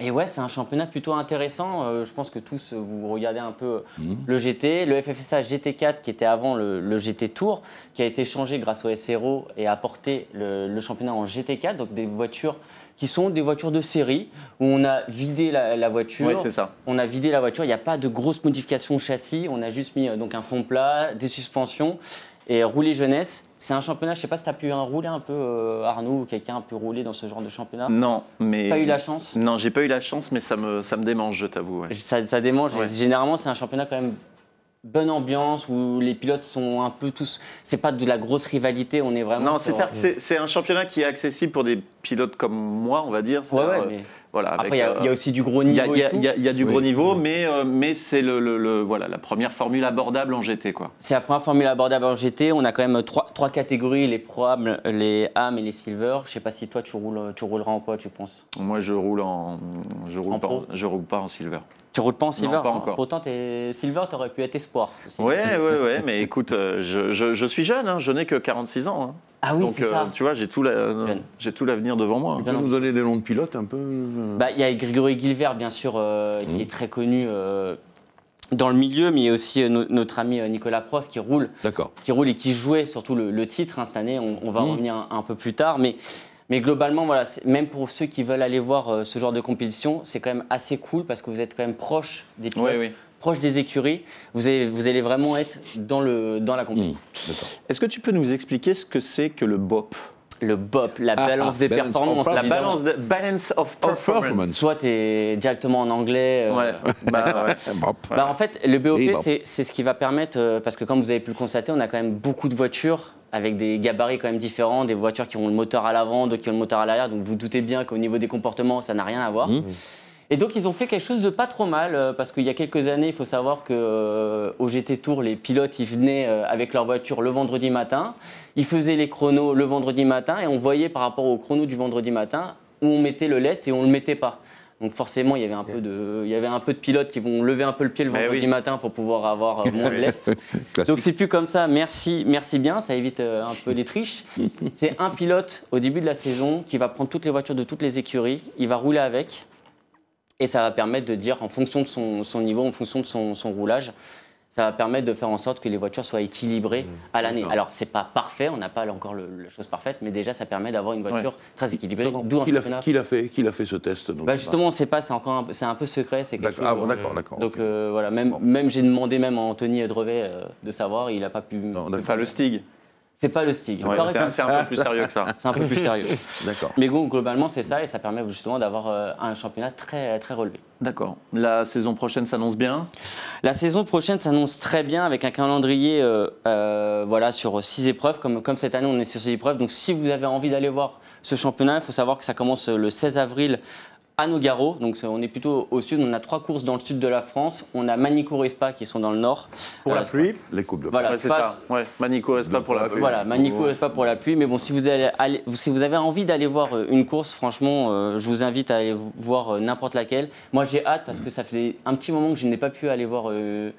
Et ouais, c'est un championnat plutôt intéressant. Je pense que tous, vous regardez un peu le GT. Le FFSA GT4, qui était avant le GT Tour, qui a été changé grâce au SRO et a porté le championnat en GT4, donc des voitures qui sont des voitures de série, où on a vidé la voiture. Oui, c'est ça. On a vidé la voiture, il n'y a pas de grosses modifications châssis. On a juste mis donc un fond plat, des suspensions et rouler jeunesse. C'est un championnat, je ne sais pas si tu as pu rouler un peu, Arnaud, ou quelqu'un a pu rouler dans ce genre de championnat. Non, mais... Pas eu la chance? Non, j'ai pas eu la chance, mais ça me démange, je t'avoue. Ouais. Ça démange. Ouais. Généralement, c'est un championnat quand même bonne ambiance où les pilotes sont un peu tous. C'est pas de la grosse rivalité, on est vraiment. Non, sur... c'est un championnat qui est accessible pour des pilotes comme moi, on va dire. Ouais, mais... Voilà, Après, il y a aussi du gros niveau. Il y a du gros niveau, mais c'est voilà, la première formule abordable en GT, quoi. C'est la première formule abordable en GT. On a quand même trois catégories, les Pro Am, les Am et les Silver. Je sais pas si toi tu rouleras en quoi, tu penses? Moi, je roule pas en Silver. Tu roules pas en Silver? Non, pas encore. Pourtant, Silver, t'aurais pu être espoir. Ouais, mais écoute, je suis jeune, hein, je n'ai que 46 ans. Hein. Ah oui, donc, c'est ça. tu vois, j'ai tout l'avenir devant moi. Tu peux nous donner des noms de pilotes un peu Bah, il y a Grégory Guilbert, bien sûr, qui est très connu dans le milieu, mais il y a aussi notre ami Nicolas Prost qui roule et qui jouait surtout le titre cette année. On va revenir un peu plus tard, mais globalement, voilà, même pour ceux qui veulent aller voir ce genre de compétition, c'est quand même assez cool parce que vous êtes quand même proche des pilotes. Oui. Proche des écuries, vous allez vraiment être dans la compétition. Est-ce que tu peux nous expliquer ce que c'est que le BOP? Le BOP, la balance des balance performances. of La balance of performance. Soit tu es directement en anglais. Ouais. Bah, En fait, le BOP, Et BOP. c'est ce qui va permettre, parce que comme vous avez pu le constater, on a quand même beaucoup de voitures avec des gabarits quand même différents, des voitures qui ont le moteur à l'avant, d'autres qui ont le moteur à l'arrière, donc vous doutez bien qu'au niveau des comportements, ça n'a rien à voir. Et donc ils ont fait quelque chose de pas trop mal, parce qu'il y a quelques années, il faut savoir qu'au GT Tour, les pilotes, ils venaient avec leur voiture le vendredi matin, ils faisaient les chronos le vendredi matin, et on voyait par rapport aux chronos du vendredi matin où on mettait le lest et où on ne le mettait pas. Donc forcément, il y avait un peu de pilotes qui vont lever un peu le pied le vendredi matin pour pouvoir avoir moins de lest. Donc c'est plus comme ça, merci bien, ça évite un peu les triches. C'est un pilote au début de la saison qui va prendre toutes les voitures de toutes les écuries, il va rouler avec. Et ça va permettre de dire, en fonction de son niveau, en fonction de son roulage, ça va permettre de faire en sorte que les voitures soient équilibrées à l'année. Alors, c'est pas parfait, on n'a pas encore la chose parfaite, mais déjà, ça permet d'avoir une voiture très équilibrée. D'où un championnat. Qui l'a fait ce test donc, Justement, on ne sait pas, c'est un peu secret. D'accord, d'accord. Donc voilà, même j'ai demandé même à Anthony Drevet de savoir, il n'a pas pu. Non, pas le Stig. C'est pas le Stig. Ouais, c'est un peu plus sérieux que ça. C'est un peu plus sérieux. D'accord. Mais bon, globalement, c'est ça et ça permet justement d'avoir un championnat très, très relevé. D'accord. La saison prochaine s'annonce bien? La saison prochaine s'annonce très bien avec un calendrier sur 6 épreuves. Comme cette année, on est sur 6 épreuves. Donc si vous avez envie d'aller voir ce championnat, il faut savoir que ça commence le 16 avril à Nogaro, donc on est plutôt au sud. On a 3 courses dans le sud de la France. On a Manicourt et Spa qui sont dans le nord. Pour la pluie. Les coupes de Voilà, Ouais, c'est Spa, ça. Ouais, Manicourt et Spa pour la pluie. Voilà, Manicourt et Spa pour la pluie. Mais bon, si vous avez envie d'aller voir une course, franchement, je vous invite à aller voir n'importe laquelle. Moi, j'ai hâte parce que ça faisait un petit moment que je n'ai pas pu aller voir le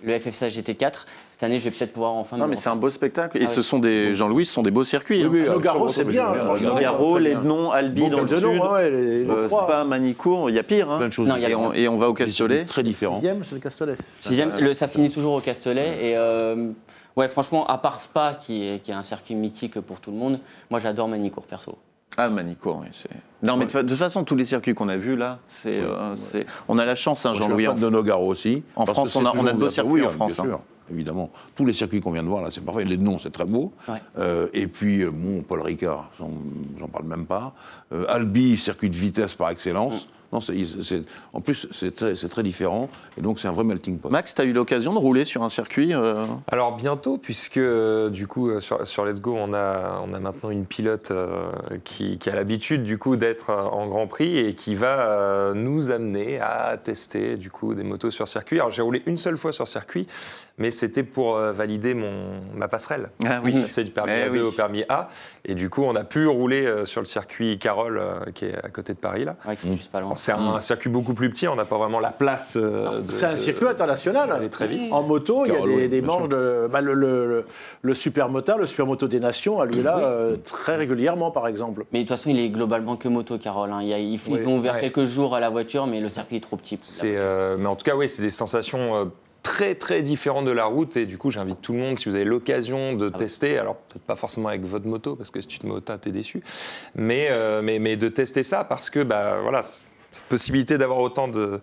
FF16 GT4. Cette année, je vais peut-être pouvoir enfin. Non, mais c'est un beau spectacle. Et Ah ce ouais. sont des Jean-Louis, ce sont des beaux circuits. Oui, hein. Nogaro, c'est bien. franchement, Nogaro, très les bien. noms, Albi Bon, dans le de sud, nom, ouais, les trois. Spa, Manicourt, il y a pire. Hein. Plein de choses. Non, il y a Et on va au Castellet. Très différent. 6e, c'est le Castellet. 6e, ça finit toujours au Castellet. Et ouais, franchement, à part Spa, qui est un circuit mythique pour tout le monde, moi j'adore Manicourt perso. Ah, Manicourt, oui. Non, mais de toute façon, tous les circuits qu'on a vus là, on a la chance, hein, Je suis Jean-Louis. fan de Nogaro aussi. En parce France, que on a c'est toujours de beaux bien- circuits oui, en France, Bien hein. sûr, évidemment. Tous les circuits qu'on vient de voir là, c'est parfait. Les noms, c'est très beau. Ouais. Et puis, bon, Paul Ricard, j'en parle même pas. Albi, circuit de vitesse par excellence. Non, en plus, c'est très différent. Et donc, c'est un vrai melting pot. Max, tu as eu l'occasion de rouler sur un circuit Alors bientôt, puisque du coup sur Let's Go, on a maintenant une pilote qui a l'habitude du coup d'être en Grand Prix et qui va nous amener à tester du coup des motos sur circuit. Alors j'ai roulé une seule fois sur circuit, mais c'était pour valider ma passerelle. Ah oui. C'est du permis Eh A2 oui. au permis A, et du coup on a pu rouler sur le circuit Carole qui est à côté de Paris là. Ouais, qui est juste pas loin. C'est un circuit beaucoup plus petit, on n'a pas vraiment la place. C'est un circuit international. d'aller très vite. En moto, il y a Carole, oui, des bien manches de. Bah, le supermotard, le supermoto des nations, a lieu là très régulièrement, par exemple. Mais de toute façon, il est globalement que moto, Carole. Hein. Ils ont ouvert Ouais. quelques jours à la voiture, mais le circuit est trop petit. Mais en tout cas, oui, c'est des sensations très très différentes de la route, et du coup, j'invite tout le monde, si vous avez l'occasion de tester, alors peut-être pas forcément avec votre moto, parce que si tu te mets au tas, t'es déçu, mais de tester ça, parce que bah, voilà, cette possibilité d'avoir autant de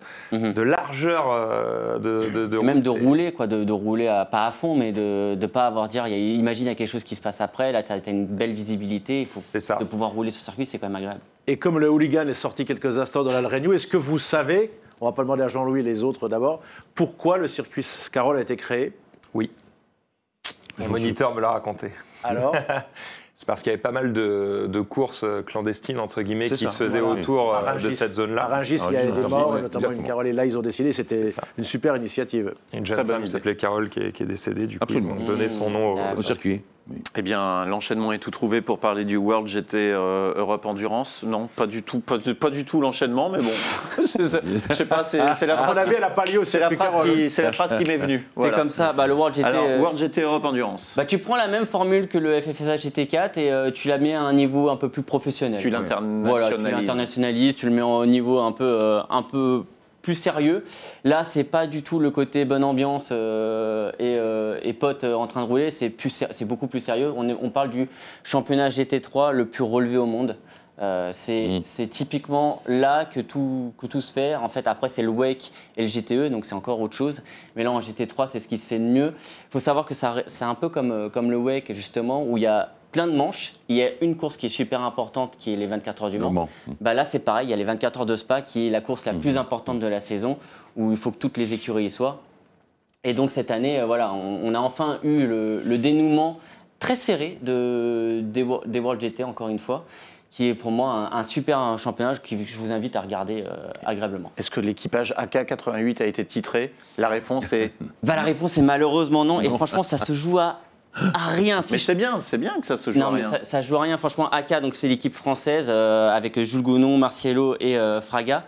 largeur de Même route, de c'est- rouler, quoi, de rouler pas à fond, mais de ne pas avoir dire, imagine il y a quelque chose qui se passe après, là tu as une belle visibilité, il faut C'est ça. de pouvoir rouler sur circuit, c'est quand même agréable. Et comme le hooligan est sorti quelques instants dans la Renew, est-ce que vous savez, on va pas demander à Jean-Louis et les autres d'abord, pourquoi le circuit Carole a été créé? Oui. Mon moniteur me l'a raconté. Alors, C'est parce qu'il y avait pas mal de courses clandestines, entre guillemets, C'est qui ça, se faisaient voilà. autour à de Rungis. cette zone-là. À Rungis, il y a Rungis, des morts, ouais, et notamment une exactement. Carole. Et là, ils ont décidé, c'était C'est ça. une super initiative. Une jeune Très bonne femme qui idée. s'appelait Carole qui est décédée, du coup, Absolument. ils ont donné son nom Ah, Au circuit. Oui. Eh bien, l'enchaînement est tout trouvé pour parler du World GT Europe Endurance. Non, pas du tout l'enchaînement, mais bon, je sais pas, c'est la À mon phrase. avis, elle n'a pas lié au C'est la circuit phrase Carole. c'est la phrase qui m'est venue. C'est Voilà. comme ça, le World GT. Alors, World GT Europe Endurance. Tu prends la même formule que le FFSH GT4 et tu la mets à un niveau un peu plus professionnel. Tu Voilà, tu l'internationalises. l'internationalises, tu le mets au niveau un peu plus sérieux. Là, c'est pas du tout le côté bonne ambiance et potes en train de rouler, c'est beaucoup plus sérieux. On parle du championnat GT3 le plus relevé au monde. C'est typiquement là que tout se fait. En fait, après, c'est le WEC et le GTE, donc c'est encore autre chose. Mais là, en GT3, c'est ce qui se fait de mieux. Il faut savoir que c'est un peu comme le WEC, justement, où il y a plein de manches. Il y a une course qui est super importante, qui est les 24 heures du Mans. Là, c'est pareil, il y a les 24 heures de Spa, qui est la course la plus importante de la saison, où il faut que toutes les écuries y soient. Et donc, cette année, on a enfin eu le dénouement très serré des World GT, encore une fois, qui est pour moi un super championnat que je vous invite à regarder agréablement. Est-ce que l'équipage AK88 a été titré? La réponse est. La réponse est malheureusement non. Et franchement, ça se joue à rien. Mais c'est bien que ça se joue Non, à mais rien. ça joue à rien. Franchement, AK, donc c'est l'équipe française avec Jules Gounon, Marciello et Fraga.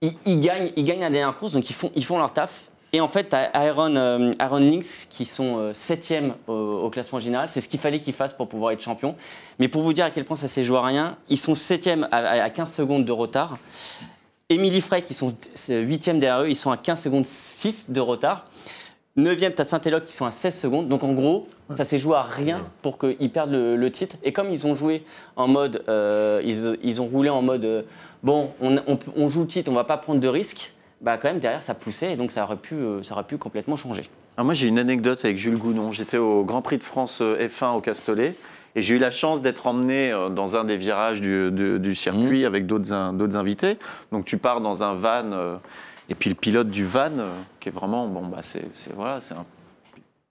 Ils gagnent la dernière course, donc ils font leur taf. Et en fait, tu as Aaron Lynx qui sont 7e au classement général. C'est ce qu'il fallait qu'ils fassent pour pouvoir être champion. Mais pour vous dire à quel point ça s'est joué à rien, ils sont 7e à 15 secondes de retard. Emily Frey qui sont 8e derrière eux, ils sont à 15 secondes 6 de retard. 9e, tu as Saint-Éloque qui sont à 16 secondes. Donc en gros, ça s'est joué à rien pour qu'ils perdent le titre. Et comme ils ont joué en mode, ils ont roulé en mode, on joue le titre, on va pas prendre de risques. Quand même derrière ça poussait et donc ça aurait pu complètement changer. Alors moi j'ai une anecdote avec Jules Gounon. J'étais au Grand Prix de France F1 au Castellet et j'ai eu la chance d'être emmené dans un des virages du circuit avec d'autres invités. Donc tu pars dans un van et puis le pilote du van qui est vraiment c'est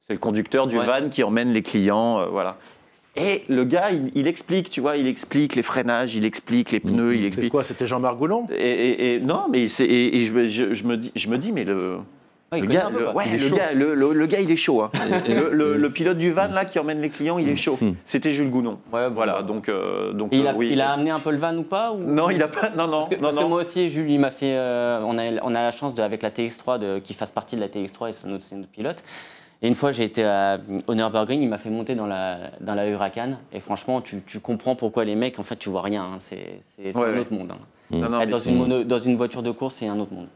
le conducteur du Ouais. van qui emmène les clients voilà. Et le gars, il explique, tu vois, il explique les freinages, il explique les pneus, il C'est explique. quoi, c'était Jean-Marc Goulon? Et non, mais je me dis, mais le. Ouais, il Le connaît gars, un peu, quoi. ouais, le gars, il est chaud. Hein. Le pilote du van là qui emmène les clients, il est chaud. C'était Jules Gounon. Ouais, bon, Voilà, bah. donc Et oui. il a amené un peu le van ou pas ou... Non, il a pas. Non, non, Parce que moi aussi, Jules, il m'a fait. On a la chance avec la TX3 qu'il fasse partie de la TX3 et c'est notre pilote. Et une fois, j'ai été au Nürburgring, il m'a fait monter dans la Huracan. Et franchement, tu comprends pourquoi les mecs, en fait, tu vois rien. Hein. C'est un autre monde. Hein. Non, non, Être mais dans une voiture de course, c'est un autre monde.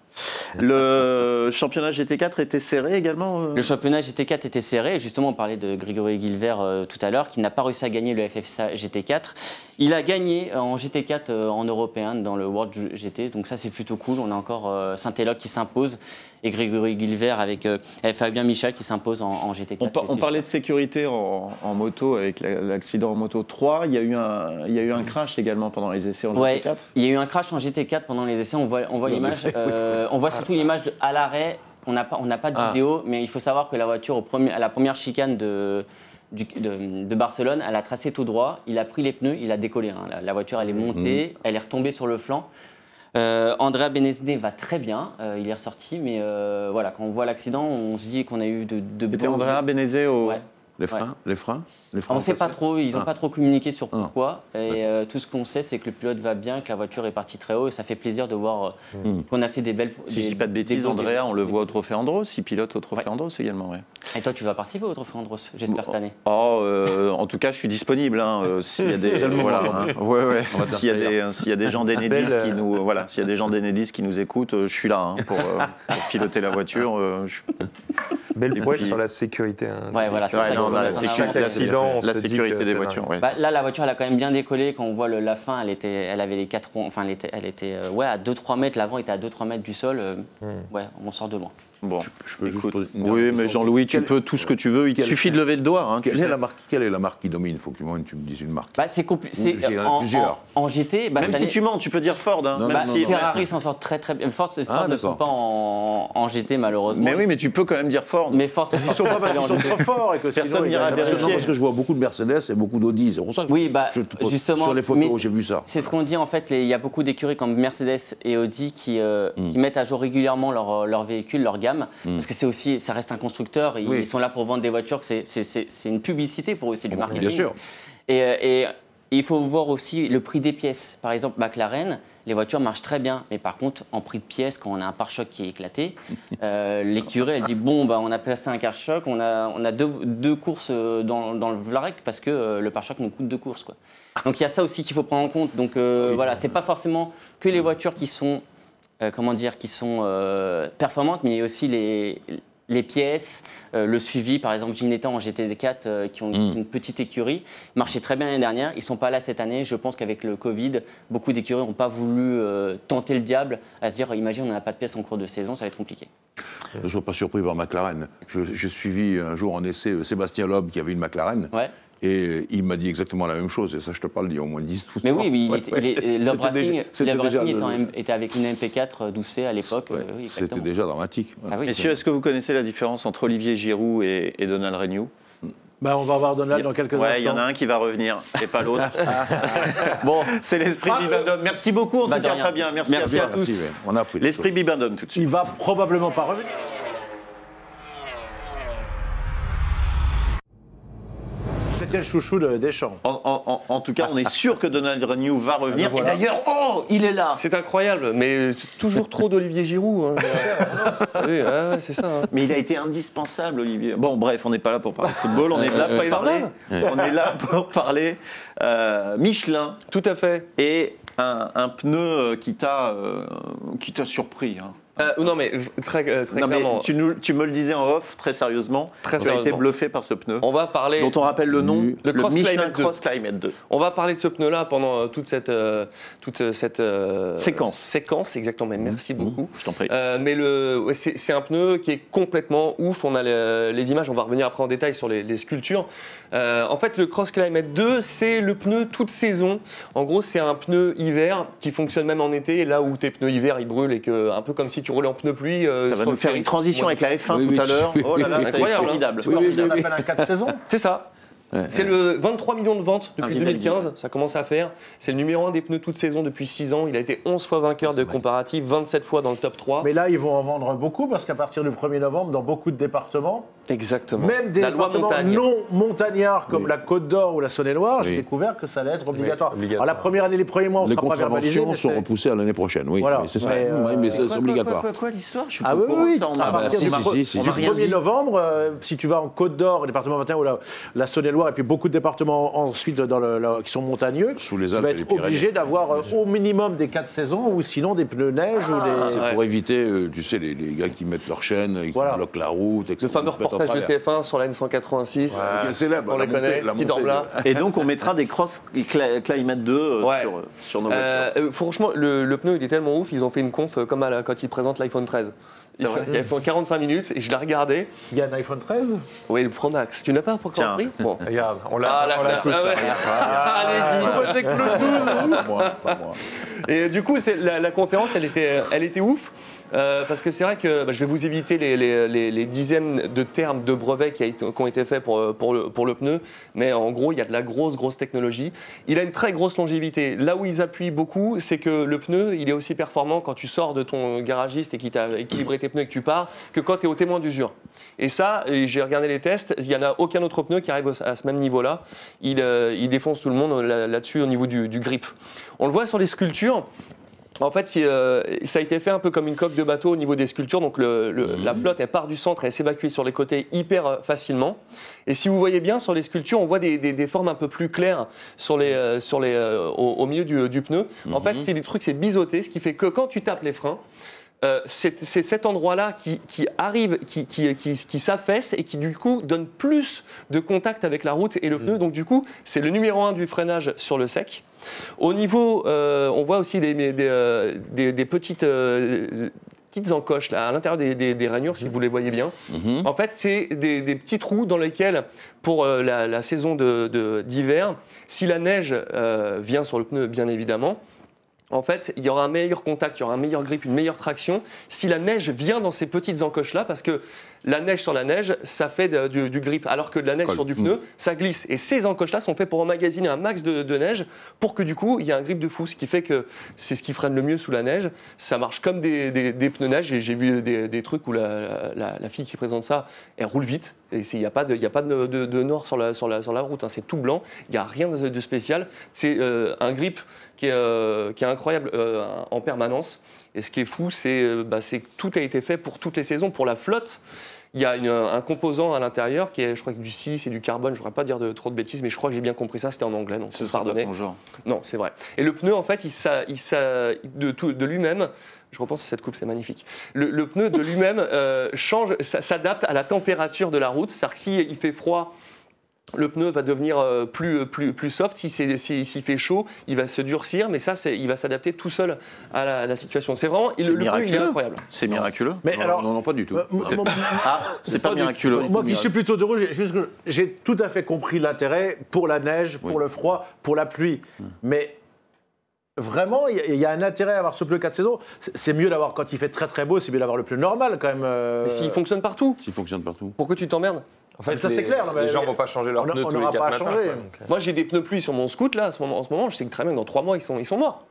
le championnat GT4 était serré également. Le championnat GT4 était serré. Justement, on parlait de Grégory Guilbert tout à l'heure, qui n'a pas réussi à gagner le FFSA GT4. Il a gagné en GT4 en européen dans le World GT. Donc ça, c'est plutôt cool. On a encore Saint-Éloque qui s'impose et Grégory Guilbert avec Fabien Michel qui s'impose en GT4. On parlait de sécurité en moto avec l'accident en moto 3. Il y a eu un crash également pendant les essais en Ouais, GT4. il y a eu un crash en GT4 pendant les essais. On voit l'image. On voit surtout l'image à l'arrêt. On n'a pas de vidéo, mais il faut savoir que la voiture, à la première chicane de Barcelone, elle a tracé tout droit. Il a pris les pneus, il a décollé. Hein. La voiture, elle est montée, elle est retombée sur le flanc. Andrea Benezet va très bien, il est ressorti, mais voilà, quand on voit l'accident, on se dit qu'on a eu de C'était Andrea Benezet au. Ouais. Les freins On ne sait pas trop, ils n'ont pas trop communiqué sur Ah. pourquoi. Et tout ce qu'on sait, c'est que le pilote va bien, que la voiture est partie très haut. Et ça fait plaisir de voir qu'on a fait des belles. Si je dis pas de des bêtises, beaux- Andrea, on le voit au Trophée Andros, il pilote au Trophée Andros également. Ouais. Et toi, tu vas participer au Trophée Andros, j'espère, cette année. En tout cas, je suis disponible. S'il y a des, voilà, hein. On va S'il y a des gens d'Enedis qui nous, voilà, s'il y a des gens d'Enedis qui nous écoutent, je suis là hein, pour piloter la voiture. Belle Des prouesse petits- sur la sécurité. Hein. Ouais, voilà, c'est Ouais, ça non, qu'on la veut mettre en sécurité- avant. Chaque accident, on la se dit sécurité que des c'est voitures. dingue. Ouais. Là, la voiture, elle a quand même bien décollé. Quand on voit la fin, elle avait les 4 ronds. Enfin, elle était à 2-3 mètres. L'avant était à 2-3 mètres du sol. Ouais, on sort de loin. Bon, Je peux juste écoute, poser une oui, dernière mais question. Jean-Louis, tu Quel- peux tout ce que tu veux. Il te quel- suffit de lever le doigt. Hein, tu Quelle est sais. la marque qui domine? Il faut que tu me dises une marque. Bah, c'est compliqué. Il y en a plusieurs. En GT, bah, Même cette si année- tu mens, tu peux dire Ford. Hein, Non, même bah, si- Ferrari s'en sort très très bien. Ford ne d'accord. sont pas en GT malheureusement. Mais oui, mais tu peux quand même dire Ford. Mais Ford s'en Ils sort sont très, pas très bien parce en qu'ils sont GT. trop forts et que Personne sinon, il y a n'ira une vérifier. Non, parce que je vois beaucoup de Mercedes et beaucoup d'Audi. C'est pour ça que Oui, bah, justement, sur les photos, mais j'ai vu ça. C'est ce qu'on dit en fait. Il y a beaucoup d'écuries comme Mercedes et Audi qui mettent à jour régulièrement leur véhicule, leur gamme, parce que ça reste un constructeur. Oui. Ils sont là pour vendre des voitures. C'est une publicité pour eux, c'est du marketing. Bien sûr. Et il faut voir aussi le prix des pièces. Par exemple, McLaren, les voitures marchent très bien, mais par contre, en prix de pièces, quand on a un pare-choc qui est éclaté, l'écurie, elle dit bon, bah, on a placé un pare-choc, on a deux courses dans le Vlarec parce que le pare-choc nous coûte 2 courses, quoi. Donc il y a ça aussi qu'il faut prendre en compte. Donc voilà, c'est pas forcément que les voitures qui sont performantes, mais il y a aussi les pièces, le suivi, par exemple Ginetta en GT4 qui ont une petite écurie, marchaient très bien l'année dernière, ils ne sont pas là cette année. Je pense qu'avec le Covid, beaucoup d'écuries n'ont pas voulu tenter le diable à se dire, imagine on n'a pas de pièces en cours de saison, ça va être compliqué. Je ne sois pas surpris par McLaren. J'ai suivi un jour en essai Sébastien Loeb qui avait une McLaren. Ouais. Et il m'a dit exactement la même chose, et ça je te parle d'il y a au moins 10-12 ans. Mais oui, mais Ouais. Loeb C'était déjà Racing était avec une MP4 12C à l'époque. Ouais, oui, c'était exactement. déjà dramatique. Ah oui. Messieurs, est-ce que vous connaissez la différence entre Olivier Giroud et Donald Renew? Bah, on va voir Donald dans quelques instants. Ouais, il y en a un qui va revenir et pas l'autre. Bon, c'est l'esprit Bibendum. Merci beaucoup en Bah, tout de cas, rien. Fabien. Merci à Merci toi. à tous. Merci, ouais. On a appris des L'esprit Bibendum tout de suite. Il va probablement pas revenir. C'était le chouchou de Deschamps. En tout cas, on est sûr que Donald Renew va revenir. voilà. Et d'ailleurs, il est là. C'est incroyable, mais toujours trop d'Olivier Giroud. Hein. Oui, ouais, c'est ça. Hein. Mais il a été indispensable, Olivier. Bon, bref, on n'est pas là pour parler de football. On est là pour parler. On est là pour parler Michelin Tout à fait. et un pneu qui t'a surpris. Hein. Non, mais très Non, mais clairement. tu me le disais en off, très sérieusement. Très tu as été sérieusement. bluffé par ce pneu. On va parler. Dont on rappelle le nom, Le Cross Michelin Climate 2. Cross Climate 2. On va parler de ce pneu-là pendant toute cette séquence, exactement. Mais merci beaucoup. Je t'en prie. Mais c'est un pneu qui est complètement ouf. On a les images, on va revenir après en détail sur les sculptures. En fait, le Cross Climate 2, c'est le pneu toute saison. En gros, c'est un pneu hiver qui fonctionne même en été, là où tes pneus hiver ils brûlent et que un peu comme si tu roulais en pneu pluie. Ça va sur nous le faire ferry. une transition avec la F1 Oui, tout oui, à l'heure. oui, Oh là là, oui, ça va être incroyable, hein. formidable. C'est quoi, on appelle un 4 saisons? C'est ça. C'est le 23 millions de ventes depuis Vivaldi. 2015, ça commence à faire. C'est le numéro 1 des pneus toute saison depuis 6 ans. Il a été 11 fois vainqueur de comparatif, 27 fois dans le top 3. Mais là, ils vont en vendre beaucoup parce qu'à partir du 1er novembre, dans beaucoup de départements, Exactement. même des La loi départements montagne. non montagnards comme Oui. la Côte d'Or ou la Saône-et-Loire, j'ai Oui. découvert que ça allait être obligatoire. Oui, obligatoire. Alors, la première année, les premiers mois, on ne Les sera pas verbalisé. contraventions mais sont c'est- repoussées à l'année prochaine, oui. Voilà. Oui, c'est ça. Mais, Oui, mais c'est obligatoire. Quoi l'histoire? Je suis Ah pas oui, au courant de oui, ça, on a- à partir si, du, si, si, on si. a du rien 1er dit. novembre, si tu vas en Côte d'Or, le département 21 ou la Saône-et-Loire, et puis beaucoup de départements ensuite qui sont montagneux, Sous les tu Alpes vas et les être Pyrénées. obligé d'avoir au minimum des 4 saisons ou sinon des pneus neige ou des... C'est Ouais. pour éviter, tu sais, les gars qui mettent leur chaîne, qui Voilà. bloquent la route, etc. Le fameux reportage de TF1 sur la N186. Qui est célèbre, On la les connaît, montée- la qui dorment montée là. de- Et donc, on mettra des Cross Climate 2 Ouais. sur nos voitures. Franchement, le pneu, il est tellement ouf, ils ont fait une conf comme quand ils présentent l'iPhone 13. C'est vrai. Il fait 45 minutes et je l'ai regardé. Il y a un iPhone 13 Oui, le Pro Max. Tu n'as pas encore Tiens. pris Bon. Regarde, on Ah, l'a la on l'a classe. tous. Ah ouais. Ah, les geeks. Moi, j'ai que le 12. Pas moi, pas moi. Et du coup, la conférence, elle était ouf. Parce que c'est vrai que je vais vous éviter les dizaines de termes de brevets qui ont été faits pour le pneu, mais en gros, il y a de la grosse technologie. Il a une très grosse longévité. Là où ils appuient beaucoup, c'est que le pneu, il est aussi performant quand tu sors de ton garagiste et qu'il t'a équilibré tes pneus et que tu pars, que quand tu es au témoin d'usure. Et ça, j'ai regardé les tests, il n'y en a aucun autre pneu qui arrive à ce même niveau-là. Il défonce tout le monde là-dessus au niveau du grip. On le voit sur les sculptures. En fait, ça a été fait un peu comme une coque de bateau au niveau des sculptures. Donc la flotte, elle part du centre et elle s'évacue sur les côtés hyper facilement. Et si vous voyez bien sur les sculptures, on voit des formes un peu plus claires au milieu du pneu. En fait, c'est des trucs, c'est biseauté, ce qui fait que quand tu tapes les freins, c'est cet endroit-là qui arrive, qui s'affaisse et qui du coup donne plus de contact avec la route et le pneu. Donc du coup, c'est le numéro 1 du freinage sur le sec. Au niveau, on voit aussi des petites encoches là, à l'intérieur des rainures, si vous les voyez bien. En fait, c'est des petits trous dans lesquels, pour la saison d'hiver, si la neige vient sur le pneu, bien évidemment, en fait, il y aura un meilleur contact, il y aura un meilleur grip, une meilleure traction si la neige vient dans ces petites encoches-là, parce que la neige sur la neige, ça fait du grip, alors que de la neige sur du pneu, ça glisse. Et ces encoches-là sont faites pour emmagasiner un max de neige pour que du coup, il y ait un grip de fou, ce qui fait que c'est ce qui freine le mieux sous la neige. Ça marche comme des pneus neige, et j'ai vu des trucs où la fille qui présente ça, elle roule vite, et il n'y a pas de noir sur la route, hein. C'est tout blanc, il n'y a rien de spécial. C'est un grip qui est incroyable en permanence. Et ce qui est fou, c'est que tout a été fait pour toutes les saisons. Pour la flotte, il y a un composant à l'intérieur qui est, je crois, du silice et du carbone. Je ne voudrais pas dire trop de bêtises, mais je crois que j'ai bien compris ça. C'était en anglais, donc Ce sera pas pardonnez. ton genre. Non, c'est vrai. Et le pneu, en fait, de lui-même, je repense à cette coupe, c'est magnifique. Le pneu de lui-même s'adapte à la température de la route. C'est-à-dire que s'il fait froid, le pneu va devenir plus soft. S'il fait chaud, il va se durcir, mais ça, il va s'adapter tout seul à la situation. C'est vraiment, le pneu, il est miraculeux. incroyable. C'est miraculeux. Mais alors, Non, pas du tout. Ah, c'est pas miraculeux. moi qui suis plutôt de rouge, j'ai tout à fait compris l'intérêt pour la neige, pour le froid, pour la pluie. Mais vraiment, il y a un intérêt à avoir ce pneu 4 saisons. C'est mieux d'avoir, quand il fait très beau, c'est mieux d'avoir le pneu normal quand même. Mais s'il fonctionne partout, S'il fonctionne partout. pourquoi tu t'emmerdes? En fait, ça, c'est clair, mais les gens vont pas changer leurs on pneus tous les n'aura 4 pas à matins. changer. quoi, donc, Moi, j'ai des pneus pluie sur mon scoot, là, en ce moment, je sais que très bien, dans 3 mois, ils sont morts.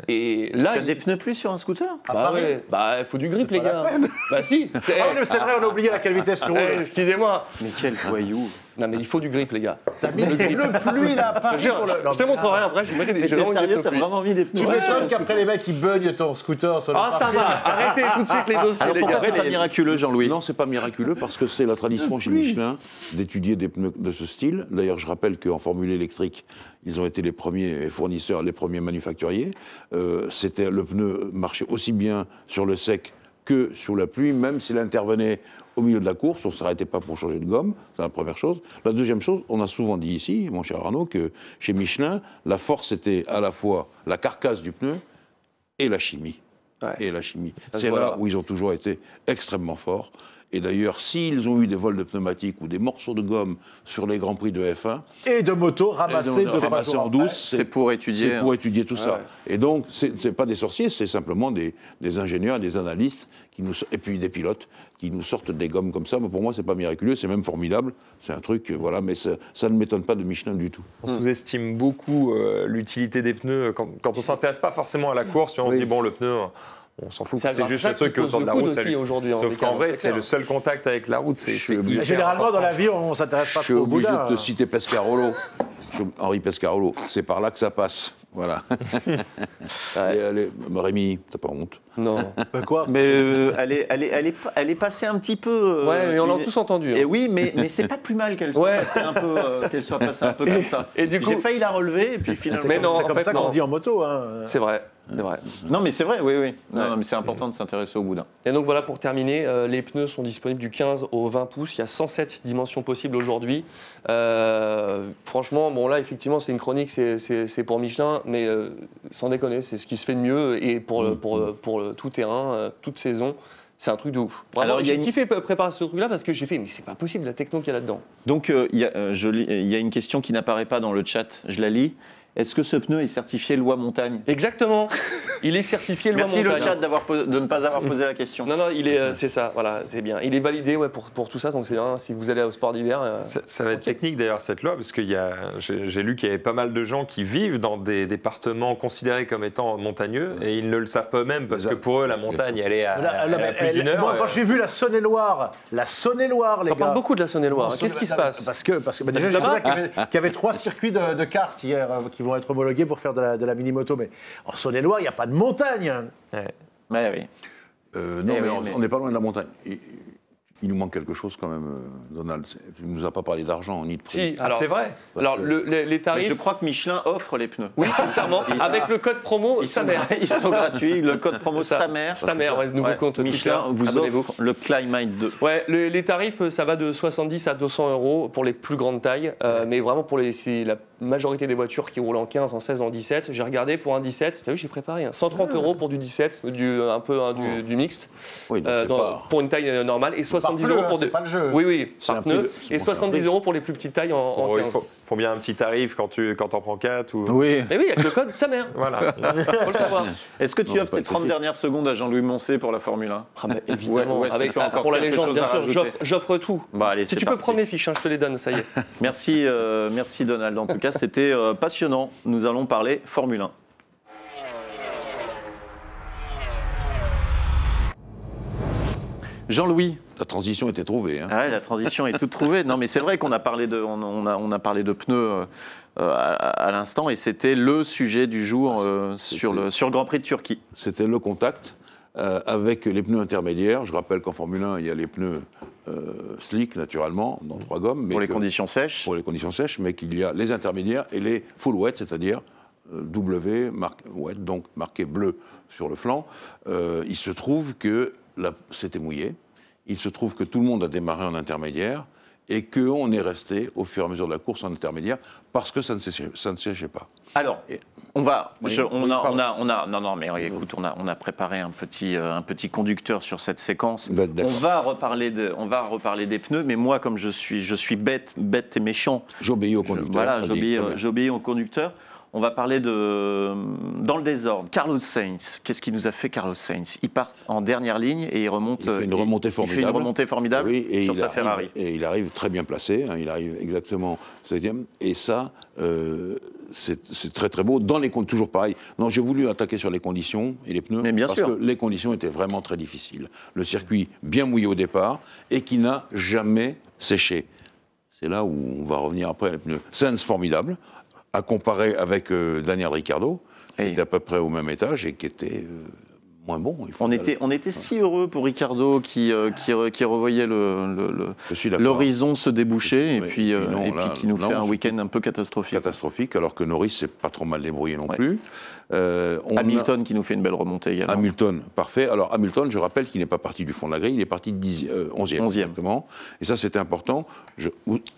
Et là, Tu as des pneus pluie sur un scooter? bah ouais, il faut du grip, les pas la gars. Bah si, c'est Ah oui, c'est vrai, on a oublié à quelle vitesse tu roules. excusez-moi. Mais quel voyou. Non, mais il faut du grip, les gars. T'as mis le pluie là, Je te jure, je te montrerai après, j'ai Mais vraiment t'es des sérieux, pneus t'as pluie. vraiment mis des pneus? Tu Ouais. m'étonnes qu'après les mecs ils bugnent ton scooter sur le Ah, ça parking. va, arrêtez tout de suite les dossiers, Alors les pourquoi gars. c'est pas miraculeux, Jean-Louis? Non, c'est pas miraculeux parce que c'est la tradition chez Michelin d'étudier des pneus de ce style. D'ailleurs, je rappelle qu'en formule électrique, ils ont été les premiers fournisseurs, les premiers manufacturiers. Le pneu marchait aussi bien sur le sec que sous la pluie, même s'il intervenait au milieu de la course, on ne s'arrêtait pas pour changer de gomme, c'est la première chose. La deuxième chose, on a souvent dit ici, mon cher Arnaud, que chez Michelin, la force était à la fois la carcasse du pneu et la chimie. Ouais. Et la chimie. Ça se C'est voit là là. où ils ont toujours été extrêmement forts. Et d'ailleurs, s'ils ont eu des vols de pneumatiques ou des morceaux de gomme sur les Grands Prix de F1, Et de motos ramassées en douce, C'est pour étudier. c'est pour étudier tout ça. ouais. Et donc, c'est pas des sorciers, c'est simplement des ingénieurs, des analystes, et puis des pilotes, qui nous sortent des gommes comme ça. Mais pour moi, c'est pas miraculeux, c'est même formidable. C'est un truc, voilà, mais ça ne m'étonne pas de Michelin du tout. On sous-estime beaucoup l'utilité des pneus quand on ne s'intéresse pas forcément à la course. On se dit, bon, le pneu, on s'en fout, c'est juste le truc autour de la route. Sauf qu'en vrai, c'est le seul contact avec la route. Généralement, dans la vie, on ne s'intéresse pas Je suis trop au obligé boudin. de te citer Pescarolo. Henri Pescarolo, c'est par là que ça passe. Voilà. Rémi, t'as pas honte? Non. Quoi? Mais elle est passée un petit peu. Ouais, mais on l'a tous entendu. Et oui, mais c'est pas plus mal qu'elle soit, passée un peu, qu'elle soit passée un peu comme ça. Et du coup, j'ai failli la relever, et puis finalement. Mais non, C'est en comme fait, ça qu'on non. dit en moto. Hein. C'est vrai. C'est vrai. Non, mais c'est vrai, oui. Non, Ouais. non, mais c'est important de s'intéresser au boudin. Et donc voilà, pour terminer, les pneus sont disponibles du 15 au 20 pouces. Il y a 107 dimensions possibles aujourd'hui. Franchement, bon là, effectivement, c'est une chronique, c'est pour Michelin, mais sans déconner, c'est ce qui se fait de mieux. Et pour le tout terrain, toute saison, c'est un truc de ouf. Vraiment, Alors, j'ai kiffé préparer ce truc-là parce que j'ai fait, mais c'est pas possible la techno qu'il y a là-dedans. Donc, il y a une question qui n'apparaît pas dans le chat, je la lis. Est-ce que ce pneu est certifié loi montagne? Exactement. Il est certifié loi Merci montagne. le chat de ne pas avoir posé la question. Non, il est, c'est ça, voilà, c'est bien. Il est validé pour tout ça, donc c'est bien. Si vous allez au sport d'hiver. Ça va être technique d'ailleurs cette loi, parce que j'ai lu qu'il y avait pas mal de gens qui vivent dans des départements considérés comme étant montagneux et ils ne le savent pas eux-mêmes parce que pour eux la montagne elle est à plus d'une heure. Moi, quand j'ai vu la Saône-et-Loire, les On gars. parle beaucoup de la Saône-et-Loire. Qu'est-ce qui se passe? Parce que déjà, j'ai vu qu'il y avait 3 circuits de kart hier qui vont être homologués pour faire de la mini-moto. Mais en Saône-et-Loire, il n'y a pas de montagne. Ouais, oui. Non, Eh mais oui, on n'est pas loin de la montagne. Il nous manque quelque chose quand même, Donald. Tu ne nous as pas parlé d'argent ni de prix. Si, alors, c'est vrai. Alors, les Mais tarifs. je crois que Michelin offre les pneus. Oui, clairement. Avec le code promo, Ils sa sont, mère. ils sont gratuits. Le code promo Ça. Stamer. Sa mère, ouais, nouveau Ouais, compte Michelin Twitter. vous Abonnez-vous. offre le Climate 2. Ouais, les tarifs, ça va de 70 à 200 euros pour les plus grandes tailles. Mais vraiment, c'est la majorité des voitures qui roulent en 15, en 16, en 17. J'ai regardé pour un 17, tu as vu, j'ai préparé 130 euros pour du 17, du mixte, Oui, donc c'est pas... pour une taille normale, et 70 pneu, euros hein, pour c'est pas le jeu. Oui, C'est par un pneu, prix et 70 euros pour les plus petites tailles en Bon, il 15. faut bien un petit tarif quand t'en prends 4 ou... Oui. Mais oui, avec le code, sa mère. Voilà. Faut le savoir. Est-ce que tu Non, c'est offres pas tes 30 excessif. dernières secondes à Jean-Louis Moncé pour la Formule 1? Ah bah, évidemment, Ouais, est-ce que tu as encore pour la quelque légende, chose bien à sûr, rajouter j'offre tout. Bah, allez, Si c'est tu peux parti. prendre mes fiches, je te les donne, ça y est. Merci, merci Donald. En tout cas, c'était passionnant. Nous allons parler Formule 1. Jean-Louis. La transition était trouvée. Hein. Ah ouais, la transition est toute trouvée. Non, mais c'est vrai qu'on a parlé on a parlé de pneus à l'instant, et c'était le sujet du jour sur le Grand Prix de Turquie. C'était le contact avec les pneus intermédiaires. Je rappelle qu'en Formule 1, il y a les pneus slick, naturellement, dans 3 gommes. Pour les conditions sèches. Pour les conditions sèches, mais qu'il y a les intermédiaires et les full wet, c'est-à-dire W, wet, donc marqué bleu sur le flanc. Il se trouve que c'était mouillé. Il se trouve que tout le monde a démarré en intermédiaire et qu'on est resté au fur et à mesure de la course en intermédiaire parce que ça ne séchait pas. Alors, on va. Oui, Non, mais écoute, on a préparé un petit conducteur sur cette séquence. D'accord. On va reparler des pneus, mais moi, comme je suis bête et méchant. J'obéis au conducteur. Voilà, Vas-y, très bien. j'obéis au conducteur. On va parler dans le désordre. Carlos Sainz, qu'est-ce qu'il nous a fait, Carlos Sainz? Il part en dernière ligne et il remonte. Il fait une remontée formidable. Il fait une remontée formidable Oui, sur sa Ferrari. Et il arrive très bien placé. Hein, il arrive exactement 7e. Et ça, c'est très très beau. Toujours pareil. Non, j'ai voulu attaquer sur les conditions et les pneus. Mais bien parce sûr. que les conditions étaient vraiment très difficiles. Le circuit bien mouillé au départ et qui n'a jamais séché. C'est là où on va revenir après les pneus. Sainz formidable, à comparer avec Daniel Ricciardo, qui était à peu près au même étage et qui était moins bon. On était si heureux pour Ricciardo qui revoyait l'horizon se déboucher, Oui. et puis qui nous fait un on week-end un peu catastrophique. catastrophique, alors que Norris s'est pas trop mal débrouillé non Ouais. plus. Hamilton qui nous fait une belle remontée également. Hamilton, parfait. Alors Hamilton, je rappelle qu'il n'est pas parti du fond de la grille, il est parti de 11e. Exactement. Et ça, c'était important.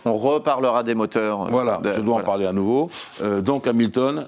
On reparlera des moteurs. Voilà, je dois en parler à nouveau. Donc Hamilton,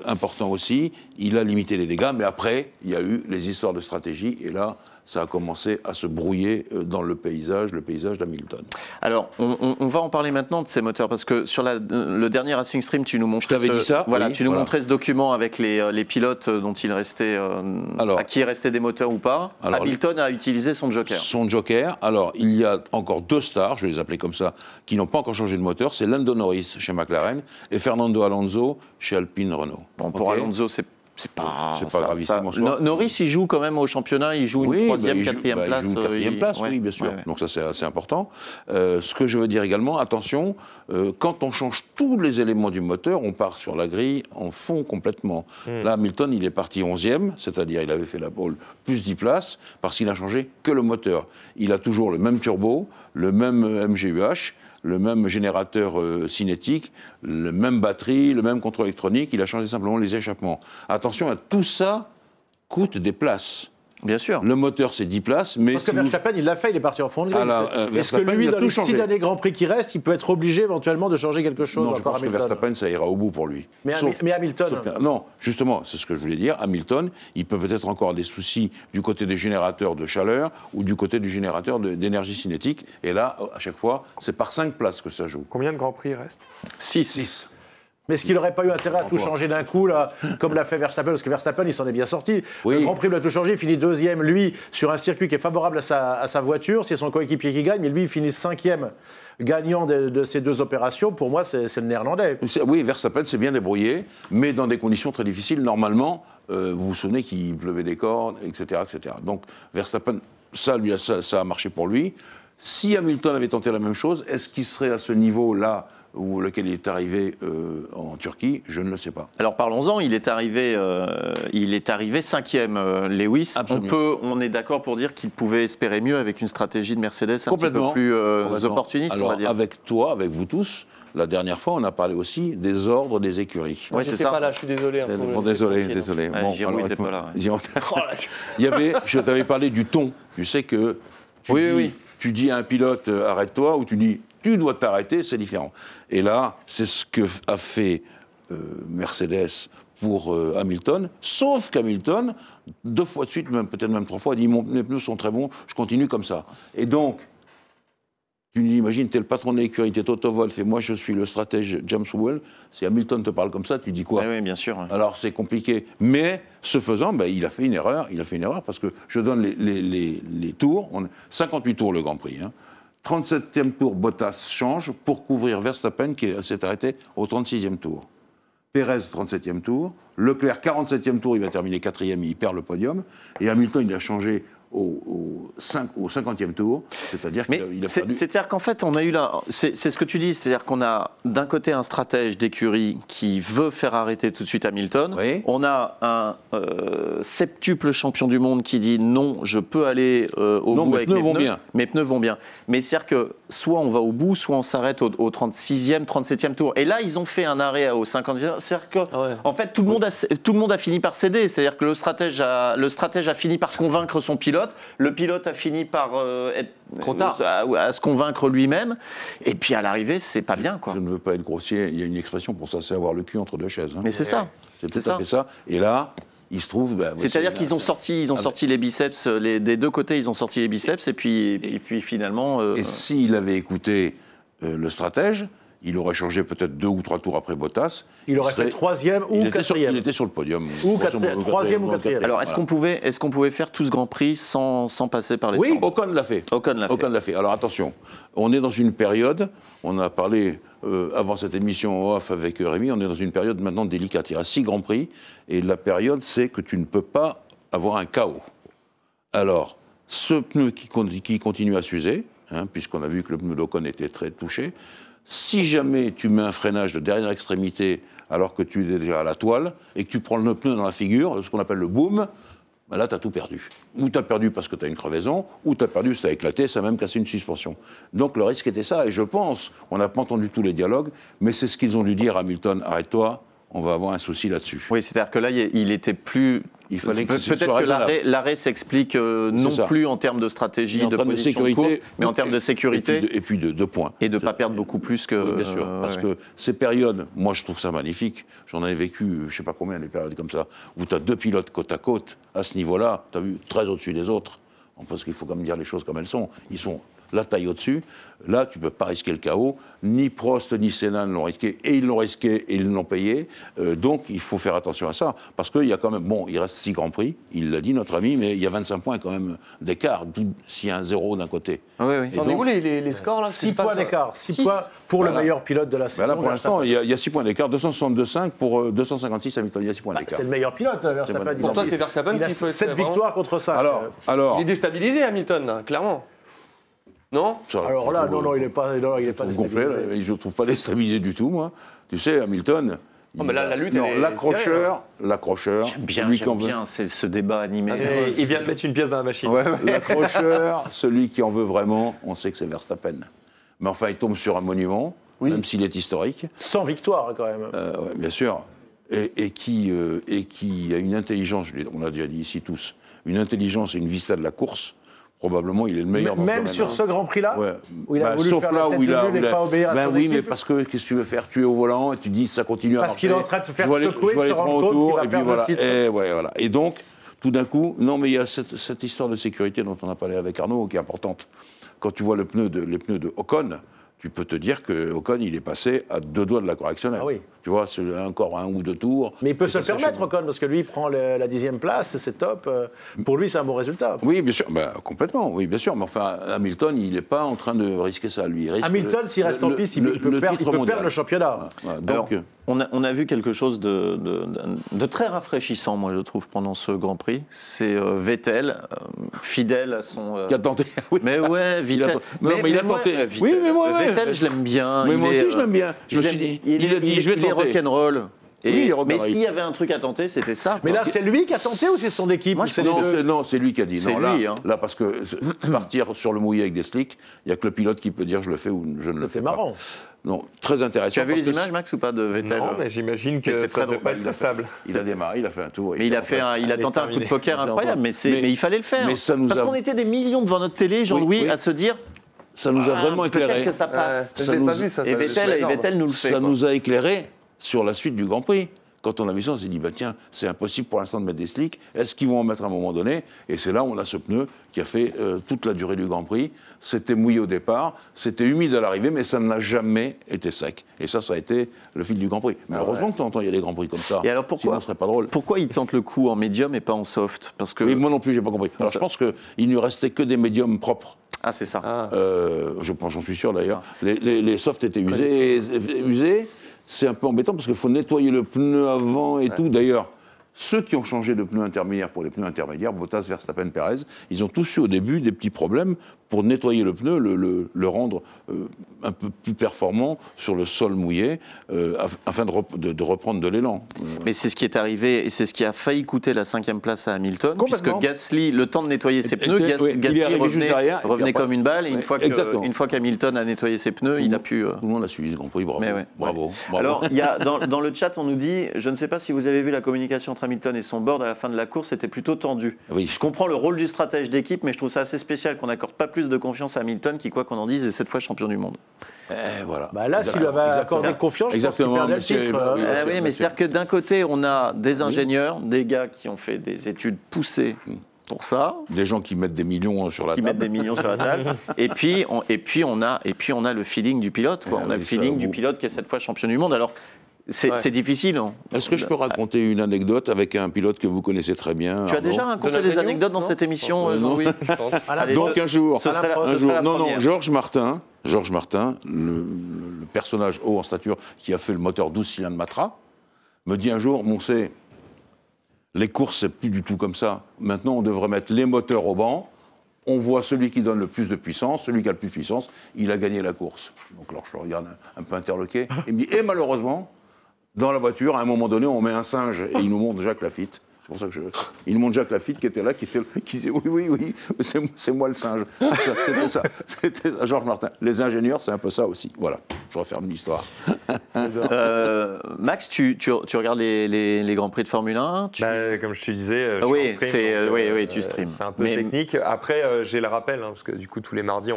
important aussi, il a limité les dégâts, mais après, il y a eu les histoires de stratégie, et là, ça a commencé à se brouiller dans le paysage d'Hamilton. Alors, on va en parler maintenant de ces moteurs, parce que sur le dernier Racing Stream, tu nous montrais dit ça, voilà, oui, tu nous voilà. montrais ce document avec les pilotes dont il restait, à qui il restait des moteurs ou pas. Alors, Hamilton a utilisé son joker. Son joker, alors il y a encore 2 stars, je vais les appeler comme ça, qui n'ont pas encore changé de moteur, c'est Lando Norris chez McLaren et Fernando Alonso chez Alpine Renault. Bon, pour Alonso, c'est pas gravissime en soi. Norris, il joue quand même au championnat, il joue une 3e, 4e place. Il joue une 4e place, oui, bien sûr. Ouais. Donc ça, c'est assez important. Ce que je veux dire également, attention, quand on change tous les éléments du moteur, on part sur la grille en fond complètement. Là, Hamilton, il est parti 11e, c'est-à-dire il avait fait la pole plus 10 places, parce qu'il n'a changé que le moteur. Il a toujours le même turbo, le même MGUH, le même générateur cinétique, le même batterie, le même contrôle électronique, il a changé simplement les échappements. Attention, tout ça coûte des places. Bien sûr. Le moteur, c'est 10 places, mais... Parce que Verstappen, il l'a fait, il est parti en fond de grille. Est-ce que Verstappen, lui, il a dans tout les changé. 6 derniers Grands Prix qui restent, il peut être obligé éventuellement de changer quelque chose Non, je encore pense que Hamilton? Verstappen, ça ira au bout pour lui. Mais Hamilton... Non, justement, c'est ce que je voulais dire. Hamilton, il peut peut-être encore des soucis du côté des générateurs de chaleur ou du côté du générateur d'énergie cinétique. Et là, à chaque fois, c'est par 5 places que ça joue. Combien de Grands Prix il reste? 6. Mais est-ce qu'il n'aurait pas eu intérêt à tout changer d'un coup, là, comme l'a fait Verstappen? Parce que Verstappen, il s'en est bien sorti. Oui. Le Grand Prix, il a tout changé. Il finit 2e, lui, sur un circuit qui est favorable à sa voiture. C'est son coéquipier qui gagne. Mais lui, il finit 5e gagnant de ces 2 opérations. Pour moi, c'est le Néerlandais. Oui, Verstappen s'est bien débrouillé, mais dans des conditions très difficiles. Normalement, vous vous souvenez qu'il pleuvait des cordes, etc., etc. Donc, Verstappen, ça a marché pour lui. Si Hamilton avait tenté la même chose, est-ce qu'il serait à ce niveau-là lequel il est arrivé en Turquie? Je ne le sais pas. Alors parlons-en, il est arrivé 5e, Lewis. On est d'accord pour dire qu'il pouvait espérer mieux avec une stratégie de Mercedes un petit peu plus opportuniste, alors, on va dire. avec toi, avec vous tous, la dernière fois, on a parlé aussi des ordres des écuries. Ouais, Je c'est sais ça. pas là, je suis désolé. Bon, désolé. Ouais, Giroud n'était pas là. Ouais. Je t'avais parlé du ton. Tu sais que tu dis à un pilote arrête-toi, ou tu dis tu dois t'arrêter, c'est différent. Et là, c'est ce que a fait Mercedes pour Hamilton, sauf qu'Hamilton, 2 fois de suite, peut-être même 3 fois, a dit mes pneus sont très bons, je continue comme ça. Et donc, tu imagines, tu es le patron de l'écurie, tu es Toto Wolff, et moi je suis le stratège James Wowell. Si Hamilton te parle comme ça, tu dis quoi? Oui, bien sûr. Alors c'est compliqué. Mais ce faisant, il a fait une erreur. Il a fait une erreur parce que je donne les tours. 58 tours le Grand Prix. 37e tour, Bottas change pour couvrir Verstappen qui s'est arrêté au 36e tour. Pérez, 37e tour. Leclerc, 47e tour, il va terminer 4e, il perd le podium. Et Hamilton, il a changé au 50e tour, c'est-à-dire qu'il a perdu. C'est-à-dire qu'en fait, on a eu là, c'est ce que tu dis, c'est-à-dire qu'on a d'un côté un stratège d'écurie qui veut faire arrêter tout de suite Hamilton, Oui. On a un septuple champion du monde qui dit non, je peux aller au bout avec mes pneus, mes pneus vont bien. Mais c'est-à-dire que soit on va au bout, soit on s'arrête au 36e, 37e tour. Et là, ils ont fait un arrêt au 50e. C'est-à-dire que, en fait, tout le monde a fini par céder. C'est-à-dire que le stratège a fini par convaincre son pilote. Le pilote a fini par être trop tard à se convaincre lui-même. Et puis à l'arrivée, c'est pas bien, quoi. Je ne veux pas être grossier. Il y a une expression pour ça, c'est avoir le cul entre 2 chaises. Mais c'est ça. C'est tout à fait ça. Et là, il se trouve. C'est-à-dire qu'ils ont sorti les biceps des 2 côtés. Ils ont sorti les biceps et puis finalement. Et s'il avait écouté le stratège, il aurait changé peut-être 2 ou 3 tours après Bottas. Il aurait fait 3e ou 4e. Il était sur le podium. Ou 3e ou 4e. Alors, est-ce qu'on pouvait faire tout ce Grand Prix sans passer par les stands? Oui, stands? Ocon l'a fait. Ocon l'a fait. Alors attention, on est dans une période, on a parlé avant cette émission off avec Rémi, on est dans une période maintenant délicate. Il y a 6 Grands Prix, et la période, c'est que tu ne peux pas avoir un chaos. Alors, ce pneu qui continue à s'user, puisqu'on a vu que le pneu d'Ocon était très touché, si jamais tu mets un freinage de dernière extrémité alors que tu es déjà à la toile et que tu prends le pneu dans la figure, ce qu'on appelle le boom, là tu as tout perdu. Ou tu as perdu parce que tu as une crevaison, ou tu as perdu, ça a éclaté, ça a même cassé une suspension. Donc le risque était ça, et je pense, on n'a pas entendu tous les dialogues, mais c'est ce qu'ils ont dû dire à Hamilton, arrête-toi, on va avoir un souci là-dessus. Oui, c'est-à-dire que là, il était plus Il fallait que ce Peut-être soit que raisonnable. l'arrêt s'explique non ça. plus en termes de stratégie, Mais en de termes de position de sécurité, course, mais en termes de sécurité Et puis de points. et de ne pas perdre beaucoup plus que... Oui, bien sûr. Parce que ces périodes, moi je trouve ça magnifique. J'en ai vécu, je ne sais pas combien, des périodes comme ça, où tu as 2 pilotes côte à côte. À ce niveau-là, tu as vu très au-dessus des autres. Parce qu'il faut quand même dire les choses comme elles sont. Ils sont la taille au-dessus. Là, tu ne peux pas risquer le chaos. Ni Prost ni Senna ne l'ont risqué. Et ils l'ont risqué et ils l'ont payé. Donc, il faut faire attention à ça. Parce qu'il y a quand même... Bon, il reste 6 Grands Prix. Il l'a dit, notre ami, mais il y a 25 points quand même d'écart. S'il y a un 0 d'un côté. Oui, oui. C'en est où les scores là 6 points d'écart. 6 points pour le meilleur pilote de la saison. Ben là, pour l'instant, il y a 6 points d'écart. 262,5 pour 256 Hamilton. Il y a 6 points d'écart. C'est le meilleur pilote, Verstappen. Pour toi, c'est Verstappen Il a qui faut être 7 vraiment- victoires contre 5. Alors, Il est déstabilisé, Hamilton, là, clairement. Non ça, Alors là, non, il n'est pas gonflé. déstabilisé. Je ne trouve pas déstabilisé du tout, moi. Tu sais, Hamilton. Oh, mais là, la lutte, non, elle est l'accrocheur, celui qui en veut. Bien, c'est ce débat animé. Il vient de mettre une pièce dans la machine. L'accrocheur, celui qui en veut vraiment, on sait que c'est Verstappen. Mais enfin, il tombe sur un monument, même s'il est historique. 100 victoires, quand même. Ouais, bien sûr. Et qui a une intelligence, on l'a déjà dit ici tous, une intelligence et une vista de la course. Probablement, il est le meilleur dans ce Même domaine, sur hein. ce Grand Prix-là, Ouais. où il a voulu sauf faire là la tête où il a, de mule et pas obéir à son oui, mais équipe. parce que qu'est-ce que tu veux faire? Tu es au volant et tu dis ça continue à Parce marcher. qu'il est en train de se faire Je vais aller- secouer, je vais aller de se rendre trois compte qu'il autour, va et puis perdre le voilà. titre. Et ouais, voilà. Et donc, tout d'un coup, non, mais il y a cette histoire de sécurité dont on a parlé avec Arnaud qui est importante. Quand tu vois les pneus de Ocon, tu peux te dire que Ocon, il est passé à 2 doigts de la correctionnelle. Ah oui. Tu vois, c'est encore 1 ou 2 tours. Mais il peut et se ça le permettre, s'achève. Ocon, parce que lui, il prend la 10e place, c'est top. Pour lui, c'est un bon résultat. Oui, bien sûr, complètement, oui, bien sûr. Mais enfin, Hamilton, il n'est pas en train de risquer ça, lui. Il risque Hamilton, s'il reste en piste, il peut perdre le championnat. Voilà, Alors, donc, on a vu quelque chose de très rafraîchissant, moi, je trouve, pendant ce Grand Prix. C'est Vettel, fidèle à son... qui a tenté. Oui. Mais ouais, Il a Vettel. tenté. Non, mais il a tenté. Vettel, Oui, mais moi, ouais. Vettel, je l'aime bien. Mais Il moi est, aussi, je l'aime bien. Je me suis dit, il a dit, je vais il est tenter. rock'n'roll. Et- Oui, il est mais rock'n'roll. s'il y avait un truc à tenter, c'était ça. Mais là, Parce que- c'est lui qui a tenté ou c'est son équipe? Moi, ou je c'est pense les deux Non, c'est lui qui a dit. C'est Non, là, lui, hein. là, parce que partir sur le mouillé avec des slicks, il n'y a que le pilote qui peut dire je le fais ou je ne le fais C'est pas. marrant. Non, très intéressant. Tu as vu parce les que images, Max, ou pas, de Vettel Non, mais j'imagine Mais que c'est ça très ne peut pas drôle, être très stable. Il a démarré, il a fait un tour. Mais il a tenté un coup de poker C'est incroyable, mais Mais- il fallait le faire. mais ça nous Parce a- qu'on était des millions devant notre télé, Jean-Louis, Oui. à se dire Ça nous a vraiment peut-être éclairé. que ça passe. Je Ça l'ai nous- pas vu, ça. Et Vettel nous le fait. Ça quoi. nous a éclairé sur la suite du Grand Prix. Quand on a vu ça, on s'est dit, bah tiens, c'est impossible pour l'instant de mettre des slicks. Est-ce qu'ils vont en mettre à un moment donné? Et c'est là où on a ce pneu qui a fait toute la durée du Grand Prix. C'était mouillé au départ, c'était humide à l'arrivée, mais ça n'a jamais été sec. Et ça a été le fil du Grand Prix. Mais heureusement que de temps en temps, il y a des Grands Prix comme ça. Et alors pourquoi Sinon, ce serait pas drôle. Pourquoi il tente le coup en médium et pas en soft? Parce que... Oui, moi non plus, j'ai pas compris. Alors, je pense qu'il ne restait que des médiums propres. Ah, c'est ça. Ah. Je pense, j'en suis sûr d'ailleurs. Les softs étaient usés. C'est un peu embêtant parce qu'il faut nettoyer le pneu avant et tout. D'ailleurs, ceux qui ont changé de pneu intermédiaire pour les pneus intermédiaires, Bottas, Verstappen, Perez, ils ont tous eu au début des petits problèmes pour nettoyer le pneu, le rendre un peu plus performant sur le sol mouillé, afin de reprendre de l'élan. Mais c'est ce qui est arrivé et c'est ce qui a failli coûter la 5e place à Hamilton, puisque Complètement. Gasly, le temps de nettoyer ses pneus, oui, il est Gasly arrivé juste derrière, et puis revenait après- comme une balle. Et Ouais, une fois qu'Hamilton a nettoyé ses pneus, il a pu... Tout le monde a suivi ce Grand Prix, bravo. Mais ouais. Bravo. Alors, il y a, dans le chat, on nous dit, je ne sais pas si vous avez vu la communication entre Hamilton et son board à la fin de la course, c'était plutôt tendu. Oui. Je comprends le rôle du stratège d'équipe, mais je trouve ça assez spécial qu'on n'accorde pas plus de confiance à Hamilton, qui, quoi qu'on en dise, est cette fois champion du monde. Voilà. Bah là, s'il lui avait accordé confiance, je pense qu'il Exactement, perdait le monsieur, titre. bah oui, hein. bien sûr, Oui, mais bien sûr. c'est-à-dire que d'un côté, on a des ingénieurs, des gars qui ont fait des études poussées pour ça, Des gens qui mettent des millions sur la qui table. mettent des millions sur la table, et puis on a le feeling du pilote, quoi. On a oui, le ça, feeling du vous- pilote qui est cette fois champion du monde. Alors, c'est difficile. Hein. Est-ce que je peux raconter une anecdote avec un pilote que vous connaissez très bien? Tu as Arnaud déjà raconté Donald des Gagnon anecdotes dans Non cette émission, Non. Jean-Louis Allez, Donc un jour, ce serait la- un ce jour, serait la non, première. Georges Martin, le personnage haut en stature qui a fait le moteur 12 cylindres Matra, me dit un jour, Moncé, les courses c'est plus du tout comme ça. Maintenant on devrait mettre les moteurs au banc. On voit celui qui donne le plus de puissance, celui qui a le plus de puissance, il a gagné la course. Donc alors je le regarde un peu interloqué. Il me dit, et malheureusement, dans la voiture, à un moment donné, on met un singe et il nous montre Jacques Lafitte. C'est pour ça que ils montrent Jacques Lafitte qui était là, qui disait oui, c'est moi le singe. C'était ça. Georges Martin. Les ingénieurs, c'est un peu ça aussi. Voilà, je referme l'histoire. Max, tu regardes les Grands Prix de Formule 1 Comme je te disais, je Oui, suis en stream, oui, tu streams. C'est un peu technique. Après, j'ai le rappel, parce que du coup, tous les mardis,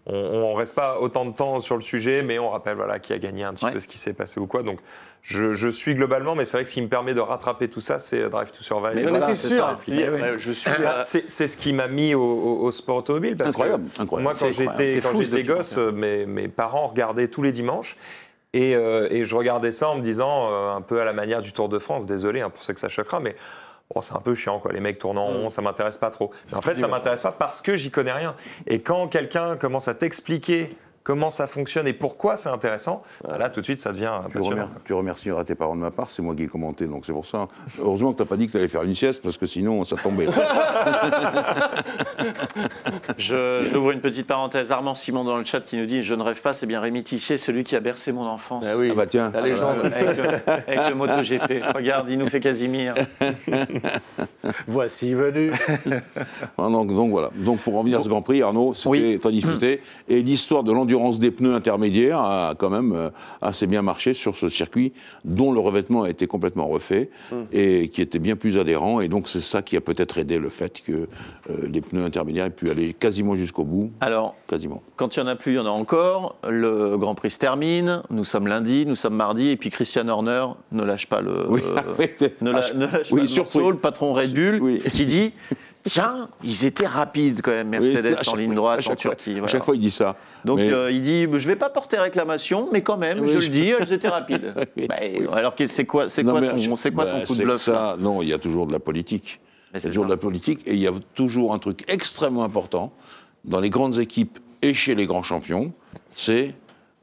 on reste pas autant de temps sur le sujet, mais on rappelle qui a gagné un petit peu ce qui s'est passé ou quoi. Donc, je suis globalement, mais c'est vrai que ce qui me permet de rattraper tout ça, c'est Drive to Survive. Mais j'en étais sûr. Je suis. C'est ce qui m'a mis au sport automobile. Parce incroyable. Moi, quand j'étais gosse, mes parents regardaient tous les dimanches. Et je regardais ça en me disant, un peu à la manière du Tour de France, désolé pour ceux que ça choquera, mais c'est un peu chiant, les mecs tournent en rond, ça m'intéresse pas trop. Mais en fait, ça m'intéresse pas parce que j'y connais rien. Et quand quelqu'un commence à t'expliquer comment ça fonctionne et pourquoi c'est intéressant, là, tout de suite, ça devient passionnant. Tu remercieras tes parents de ma part, c'est moi qui ai commenté, donc c'est pour ça. Heureusement que tu n'as pas dit que tu allais faire une sieste, parce que sinon, ça tombait. J'ouvre une petite parenthèse. Armand Simon dans le chat qui nous dit « Je ne rêve pas, c'est bien Rémi Tissier, celui qui a bercé mon enfance. » Ah oui, tiens. La légende. Avec le MotoGP. Regarde, il nous fait Casimir. Voici venu. Donc voilà. Donc pour revenir à ce Grand Prix, Arnaud, c'était très disputé. Et l'histoire de l'endurance des pneus intermédiaires a quand même assez bien marché sur ce circuit, dont le revêtement a été complètement refait et qui était bien plus adhérent. Et donc c'est ça qui a peut-être aidé le fait que les pneus intermédiaires aient pu aller quasiment jusqu'au bout. Alors, quasiment. Quand il n'y en a plus, il y en a encore. Le Grand Prix se termine. Nous sommes lundi, nous sommes mardi. Et puis Christian Horner ne lâche pas le morceau, le patron Red Bull, qui dit tiens, ils étaient rapides quand même, Mercedes en ligne droite en Turquie. À chaque fois, il dit ça. Donc il dit je ne vais pas porter réclamation, mais quand même, je le dis, elles étaient rapides. Alors c'est quoi son coup de bluff Non, il y a toujours de la politique. Il y a toujours de la politique et il y a toujours un truc extrêmement important dans les grandes équipes et chez les grands champions, c'est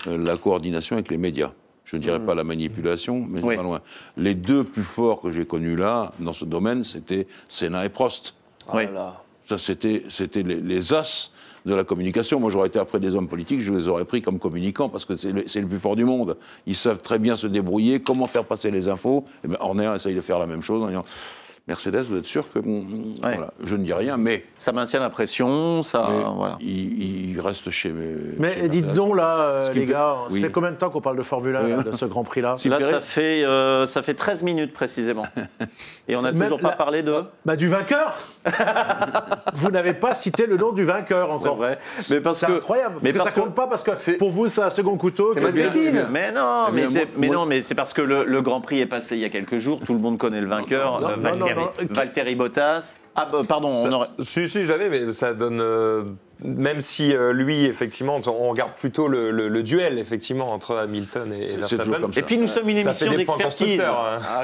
la coordination avec les médias. Je ne dirais pas la manipulation, mais pas loin. Les deux plus forts que j'ai connus là, dans ce domaine, c'était Senna et Prost. Ça, c'était les as de la communication. Moi, j'aurais été après des hommes politiques, je les aurais pris comme communicants parce que c'est le plus fort du monde. Ils savent très bien se débrouiller, comment faire passer les infos. Et bien, Horner essaye de faire la même chose en disant Mercedes, vous êtes sûr que voilà, je ne dis rien, mais ça maintient la pression, voilà. Il reste chez Mais dites donc là, les gars, ça fait combien de temps qu'on parle de Formule 1 de ce Grand Prix-là? Là, ça fait 13 minutes précisément. Et on n'a toujours pas parlé du vainqueur. Vous n'avez pas cité le nom du vainqueur encore. C'est vrai. C'est incroyable. Parce que ça compte pas parce que pour vous c'est un second couteau. Mais c'est parce que le Grand Prix est passé il y a quelques jours. Tout le monde connaît le vainqueur. Valtteri Bottas. Si, j'avais, mais ça donne. Même si lui, effectivement, on regarde plutôt le duel, effectivement, entre Hamilton et Verstappen. Et puis nous sommes une émission d'expertise.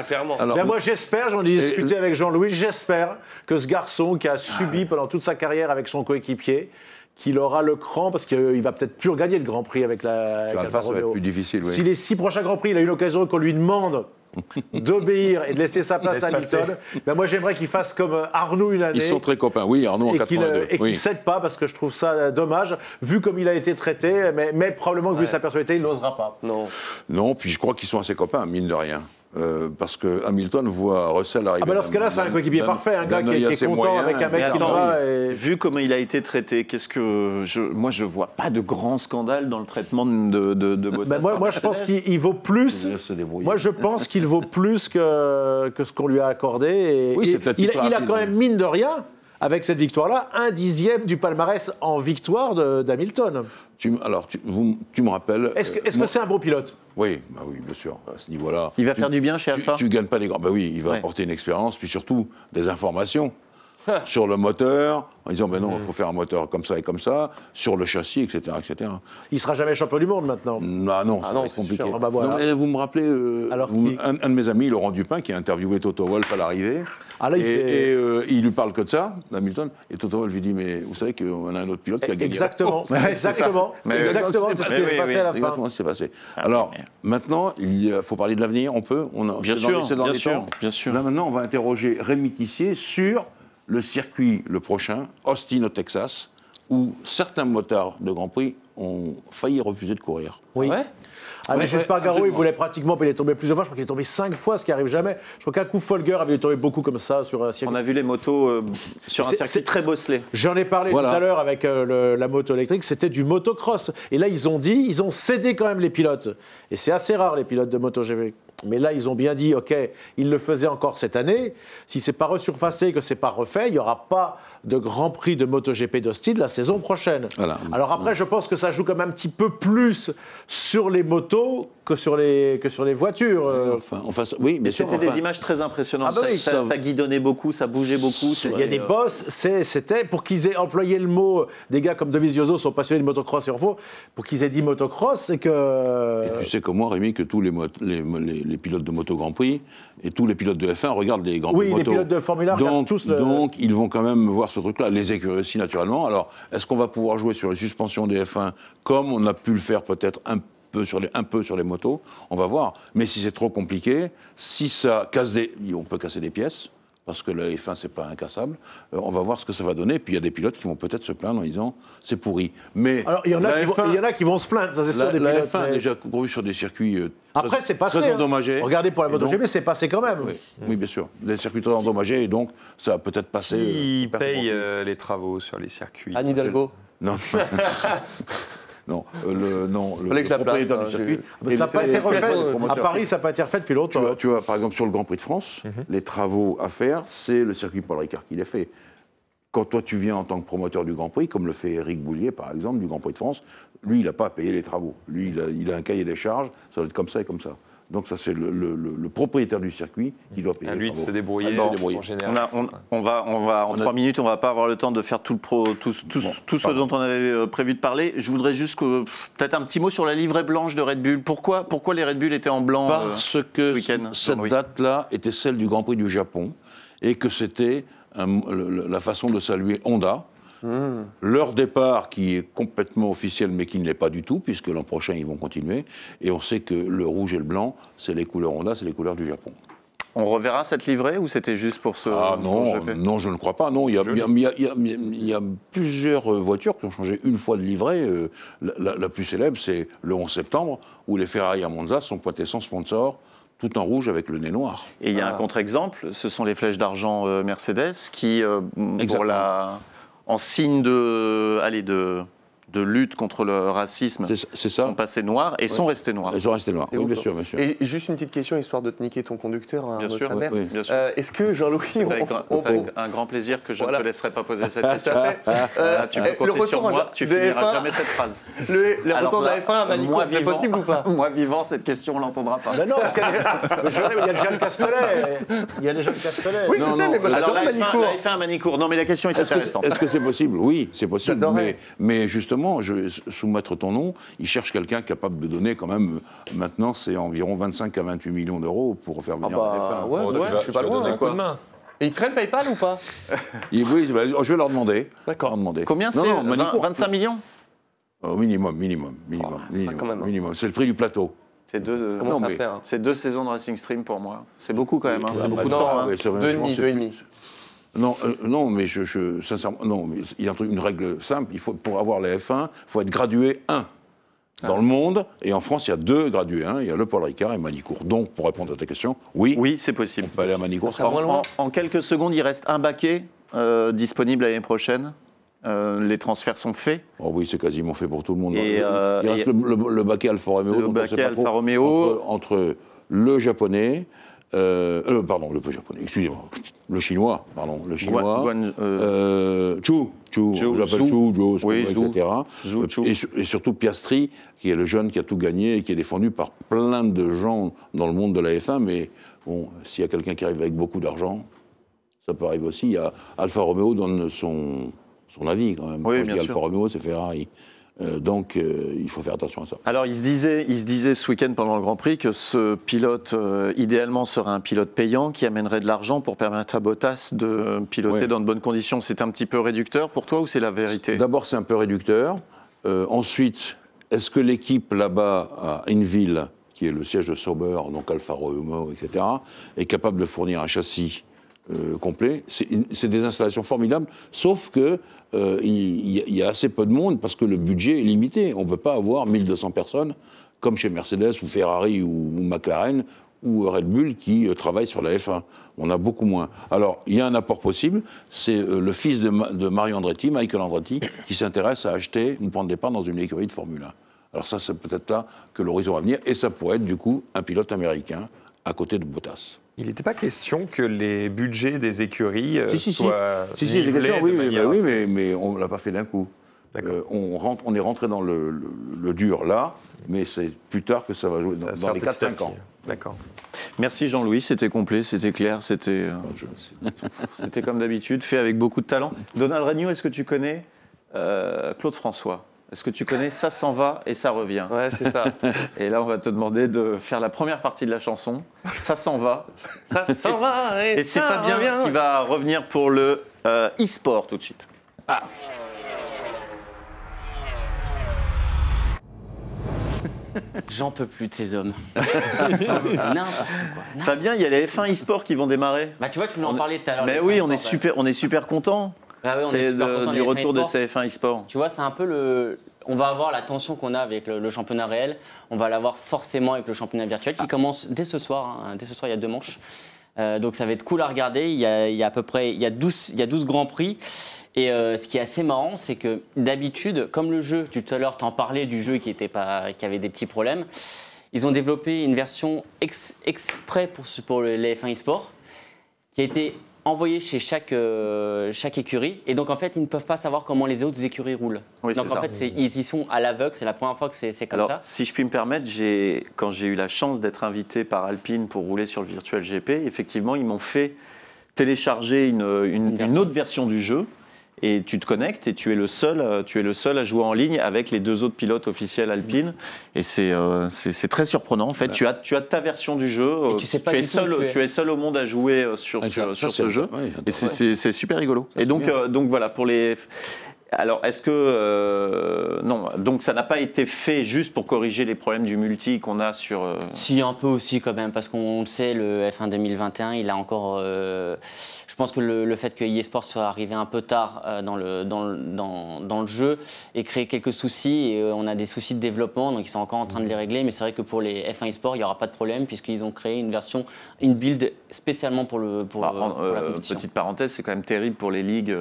Clairement. Moi, j'espère, j'en ai discuté avec Jean-Louis, j'espère que ce garçon qui a subi pendant toute sa carrière avec son coéquipier, qu'il aura le cran, parce qu'il va peut-être plus regagner le Grand Prix avec la Alfa, ça va être plus difficile. Si les 6 prochains Grands Prix, il a eu l'occasion qu'on lui demande d'obéir et de laisser sa place à Hamilton, moi j'aimerais qu'il fasse comme Arnaud une année. Ils sont très copains, oui, Arnaud en 82. Et qu'il ne cède pas, parce que je trouve ça dommage, vu comme il a été traité, mais probablement que vu sa personnalité, il n'osera pas. Non, puis je crois qu'ils sont assez copains, mine de rien. Parce que Hamilton voit Russell arriver. Dans ce cas-là, c'est un coéquipier parfait, un gars qui est content avec un mec qui va. Vu comment il a été traité, moi je vois pas de grand scandale dans le traitement de Bottas. Moi je pense qu'il vaut plus. Moi je pense qu'il vaut plus que ce qu'on lui a accordé. Il a quand même, mine de rien, avec cette victoire-là, 1/10 du palmarès en victoire d'Hamilton. Tu me rappelles... Est-ce que c'est un bon pilote? Oui, bien sûr, à ce niveau-là. Il va faire du bien chez Alfa? Tu gagnes pas des grands... il va apporter une expérience, puis surtout des informations sur le moteur, en disant, non, il faut faire un moteur comme ça et comme ça, sur le châssis, etc. etc. Il sera jamais champion du monde maintenant? Non, c'est compliqué. Voilà. Non, vous me rappelez, un de mes amis, Laurent Dupin, qui a interviewé Toto Wolff à l'arrivée, il lui parle que de ça, d'Hamilton, et Toto Wolff lui dit, mais vous savez qu'on a un autre pilote qui a gagné. Exactement, c'est exactement ce qui s'est passé à la fin. Exactement ce qui s'est passé. Alors, maintenant, il faut parler de l'avenir, on peut? Bien sûr. Là, maintenant, on va interroger Rémi Tissier sur le circuit, le prochain, Austin au Texas, où certains motards de Grand Prix ont failli refuser de courir. Oui. Ouais. Ah, mais Ouais, chez ouais, Spargaro, il absolument. voulait pratiquement, il est tombé plusieurs fois. Je crois qu'il est tombé 5 fois, ce qui arrive jamais. Je crois qu'un coup, Folger avait tombé beaucoup comme ça sur un circuit. On a vu les motos sur un C'est- circuit c'est- très bosselé. J'en ai parlé Voilà. tout à l'heure avec la moto électrique, c'était du motocross. Et là, ils ont cédé quand même les pilotes. Et c'est assez rare, les pilotes de MotoGP. Mais là, ils ont bien dit, OK, ils le faisaient encore cette année. Si c'est pas resurfacé, que c'est pas refait, il n'y aura pas de Grand Prix de MotoGP d'Austin la saison prochaine. Voilà. Alors après, je pense que ça joue quand même un petit peu plus sur les motos que sur les voitures. Enfin, oui, bien sûr. C'était enfin, des images très impressionnantes. Ah bah oui, ça guidonnait beaucoup, ça bougeait beaucoup. Il y a des boss, c'était pour qu'ils aient employé le mot, des gars comme Dovizioso sont passionnés de motocross et Orfo, pour qu'ils aient dit motocross, c'est que... Et tu sais comme moi, Rémi, que tous les pilotes de moto Grand Prix et tous les pilotes de F1 regardent les Grands Prix Oui, les moto. pilotes de Formule 1 regardent donc, tous le... donc, ils vont quand même voir ce truc-là. Les écuries aussi, naturellement. Alors, est-ce qu'on va pouvoir jouer sur les suspensions des F1 comme on a pu le faire peut-être un peu sur les motos? On va voir. Mais si c'est trop compliqué, si ça casse on peut casser des pièces. Parce que le F1, c'est pas incassable. On va voir ce que ça va donner. Puis il y a des pilotes qui vont peut-être se plaindre en disant c'est pourri. Mais Alors, il y en a qui vont se plaindre, ça c'est sûr, des la pilotes. F1 a mais- déjà couru sur des circuits Après, c'est passé. très hein. endommagés. Regardez pour la Et donc- MotoGP, c'est passé quand même. Oui, oui, bien sûr. Des circuits très endommagés, et donc ça a peut-être passé. Qui perfectement. paye les travaux sur les circuits? Anne Hidalgo. Non. non, Fallait que je la place, propriétaire hein, du circuit. Mais ça n'a pas les été refait. circulations, À promoteurs. Paris, ça n'a pas été refait depuis longtemps. Tu vois, par exemple, sur le Grand Prix de France, les travaux à faire, c'est le circuit Paul Ricard qui les fait. Quand toi, tu viens en tant que promoteur du Grand Prix, comme le fait Éric Boulier, par exemple, du Grand Prix de France, lui, il n'a pas à payer les travaux. Lui, il a un cahier des charges, ça doit être comme ça et comme ça. Donc ça, c'est le propriétaire du circuit qui doit payer À les lui de travaux. se débrouiller. À lui de se débrouiller. En général. On va en 3 minutes, on va pas avoir le temps de faire tout ce dont on avait prévu de parler. Je voudrais juste peut-être un petit mot sur la livrée blanche de Red Bull. Pourquoi les Red Bull étaient en blanc Parce ce que week-end, cette Jean-Louis date-là était celle du Grand Prix du Japon et que c'était la façon de saluer Honda. Leur départ qui est complètement officiel mais qui ne l'est pas du tout puisque l'an prochain ils vont continuer et on sait que le rouge et le blanc c'est les couleurs Honda, c'est les couleurs du Japon. On reverra cette livrée ou c'était juste pour ce Ah non, pour GP? non, je ne crois pas. Non, il y a plusieurs voitures qui ont changé une fois de livrée. La plus célèbre, c'est le 11 septembre, où les Ferrari à Monza sont pointés sans sponsor, tout en rouge avec le nez noir. Et il y a un contre-exemple, ce sont les flèches d'argent Mercedes qui, en signe de lutte contre le racisme, C'est ça. sont passées noires et sont restées noires. Elles sont restées noires. C'est Oui, ouf, bien hein. sûr, bien sûr. Et juste une petite question, histoire de te niquer ton conducteur, Bien de sûr, sa mère. oui, bien sûr. Est-ce que Jean-Louis, Avec un grand plaisir que je Voilà. ne te laisserai pas poser cette Tout à question. fait. Tu peux le compter retour sur en moi, tu de finiras F1, jamais cette phrase. le Alors retour de là, la F1 à Manicourt, moi c'est vivant- possible ou pas? Moi vivant, cette question, on l'entendra pas. Ben non, parce qu'il y a déjà le Castellet. Il y a déjà le Castellet. Oui, je sais, mais moi Alors j'adore la Manicourt. F1 à Manicourt. Non, mais la question est intéressante. Est-ce que c'est possible? Oui, c'est possible. J'adorerais. Mais justement, soumettre ton nom, il cherche quelqu'un capable de donner quand même, maintenant, c'est environ 25 à 28 millions d'euros pour faire venir la F1. ouais, Bon, ouais, tu vas- je suis pas tu vas loin. donner un hein. coup de main. Et ils prennent PayPal ou pas? Oui, bah, je vais leur demander. D'accord. Leur demander. Combien Non, c'est non, Manicourt. 25 millions Minimum. quand même, hein. Minimum. C'est le prix du plateau. C'est deux, Comment ça mais- à faire? c'est 2 saisons de Racing Stream pour moi. C'est beaucoup quand même. Hein. C'est Ah, beaucoup de bah, temps. hein. ouais, c'est vrai, Deux je pense que et c'est demi. plus. Non, mais sincèrement, non, mais il y a une règle simple. Pour avoir les F1, il faut être gradué 1 dans le monde. Et en France, il y a 2 gradués 1. Il y a le Paul Ricard et Manicourt. Donc, pour répondre à ta question, oui, Oui, c'est possible. on peut aller à Manicourt. Ça va moins loin. En quelques secondes, il reste un baquet disponible l'année prochaine. Les transferts sont faits. Oh oui, c'est quasiment fait pour tout le monde. Et, il reste le baquet Alfa Romeo. le donc on baquet sait pas Alfa trop Romeo. entre le japonais, pardon, le japonais, excusez-moi, le chinois, Zhou, je l'appelle Zhou, Oui, Zhou. etc. Zhou, Zhou. Et surtout Piastri, qui est le jeune qui a tout gagné et qui est défendu par plein de gens dans le monde de la F1. Mais bon, s'il y a quelqu'un qui arrive avec beaucoup d'argent, ça peut arriver aussi. Il y a Alfa Romeo donne son avis quand même. Oui, Quand je bien dis sûr. Alfa Romeo, c'est Ferrari. Donc, il faut faire attention à ça. Alors, il se disait ce week-end pendant le Grand Prix que ce pilote, idéalement, serait un pilote payant qui amènerait de l'argent pour permettre à Bottas de piloter Ouais. dans de bonnes conditions. C'est un petit peu réducteur pour toi ou c'est la vérité? D'abord, c'est un peu réducteur. Ensuite, est-ce que l'équipe là-bas, à Inville, qui est le siège de Sauber, donc Alfa Romeo, etc., est capable de fournir un châssis complet. C'est des installations formidables, sauf que il y a assez peu de monde parce que le budget est limité. On ne peut pas avoir 1200 personnes comme chez Mercedes ou Ferrari ou McLaren ou Red Bull qui travaillent sur la F1. On a beaucoup moins. Alors, il y a un apport possible, c'est le fils de Mario Andretti, Michael Andretti, qui s'intéresse à acheter ou prendre des parts dans une écurie de Formule 1. Alors ça, c'est peut-être là que l'horizon va venir, et ça pourrait être du coup un pilote américain à côté de Bottas. Il n'était pas question que les budgets des écuries soient Si, nivelés oui, de manière mais on ne l'a pas fait d'un coup. On est rentré dans le dur là, mais c'est plus tard que ça va jouer, dans les 4-5 ans. D'accord. Merci Jean-Louis, c'était complet, c'était clair, c'était comme d'habitude, fait avec beaucoup de talent. Donald Regnault, est-ce que tu connais Claude François? Est-ce que tu connais Ça s'en va et ça revient? Ouais, c'est ça. Et là, on va te demander de faire la première partie de la chanson. Ça s'en va. Ça s'en va Et c'est Fabien qui va revenir pour le e-sport tout de suite. J'en peux plus de ces hommes. N'importe quoi. Fabien, il y a les F1 e-sport qui vont démarrer. Bah, tu vois, tu nous en parlais tout à l'heure. Mais les oui, F1 on est super contents. Bah oui, on est C'est super contents, du les F1 retour de e-sport. ces F1 e-sport. Tu vois, c'est un peu le. On va avoir la tension qu'on a avec le championnat réel. On va l'avoir forcément avec le championnat virtuel qui commence dès ce soir. Hein. Dès ce soir, il y a 2 manches. Donc ça va être cool à regarder. Il y a à peu près 12 grands prix. Et ce qui est assez marrant, c'est que d'habitude, comme le jeu, tout à l'heure, t'en parlais du jeu qui avait des petits problèmes, ils ont développé une version exprès pour les F1 e-sport qui a été envoyée chez chaque écurie. Et donc, en fait, ils ne peuvent pas savoir comment les autres écuries roulent. Oui, donc, en fait, ils y sont à l'aveugle. C'est la première fois que c'est comme ça. Si je puis me permettre, quand j'ai eu la chance d'être invité par Alpine pour rouler sur le Virtual GP, effectivement, ils m'ont fait télécharger une autre version du jeu. Et tu te connectes et tu es le seul à jouer en ligne avec les 2 autres pilotes officiels Alpine. Et c'est très surprenant. En fait, tu as ta version du jeu. Et tu sais pas du tout tu es seul au monde à jouer sur ce jeu. Ouais, et c'est super rigolo. Et donc voilà, pour les... Alors, est-ce que... non, donc ça n'a pas été fait juste pour corriger les problèmes du multi qu'on a sur... Si, un peu aussi quand même, parce qu'on sait, le F1 2021, il a encore... je pense que le fait que eSport soit arrivé un peu tard dans le jeu et créé quelques soucis, et on a des soucis de développement, donc ils sont encore en train de les régler, mais c'est vrai que pour les F1 eSport, il n'y aura pas de problème, puisqu'ils ont créé une build spécialement pour la compétition. Petite parenthèse, c'est quand même terrible pour les ligues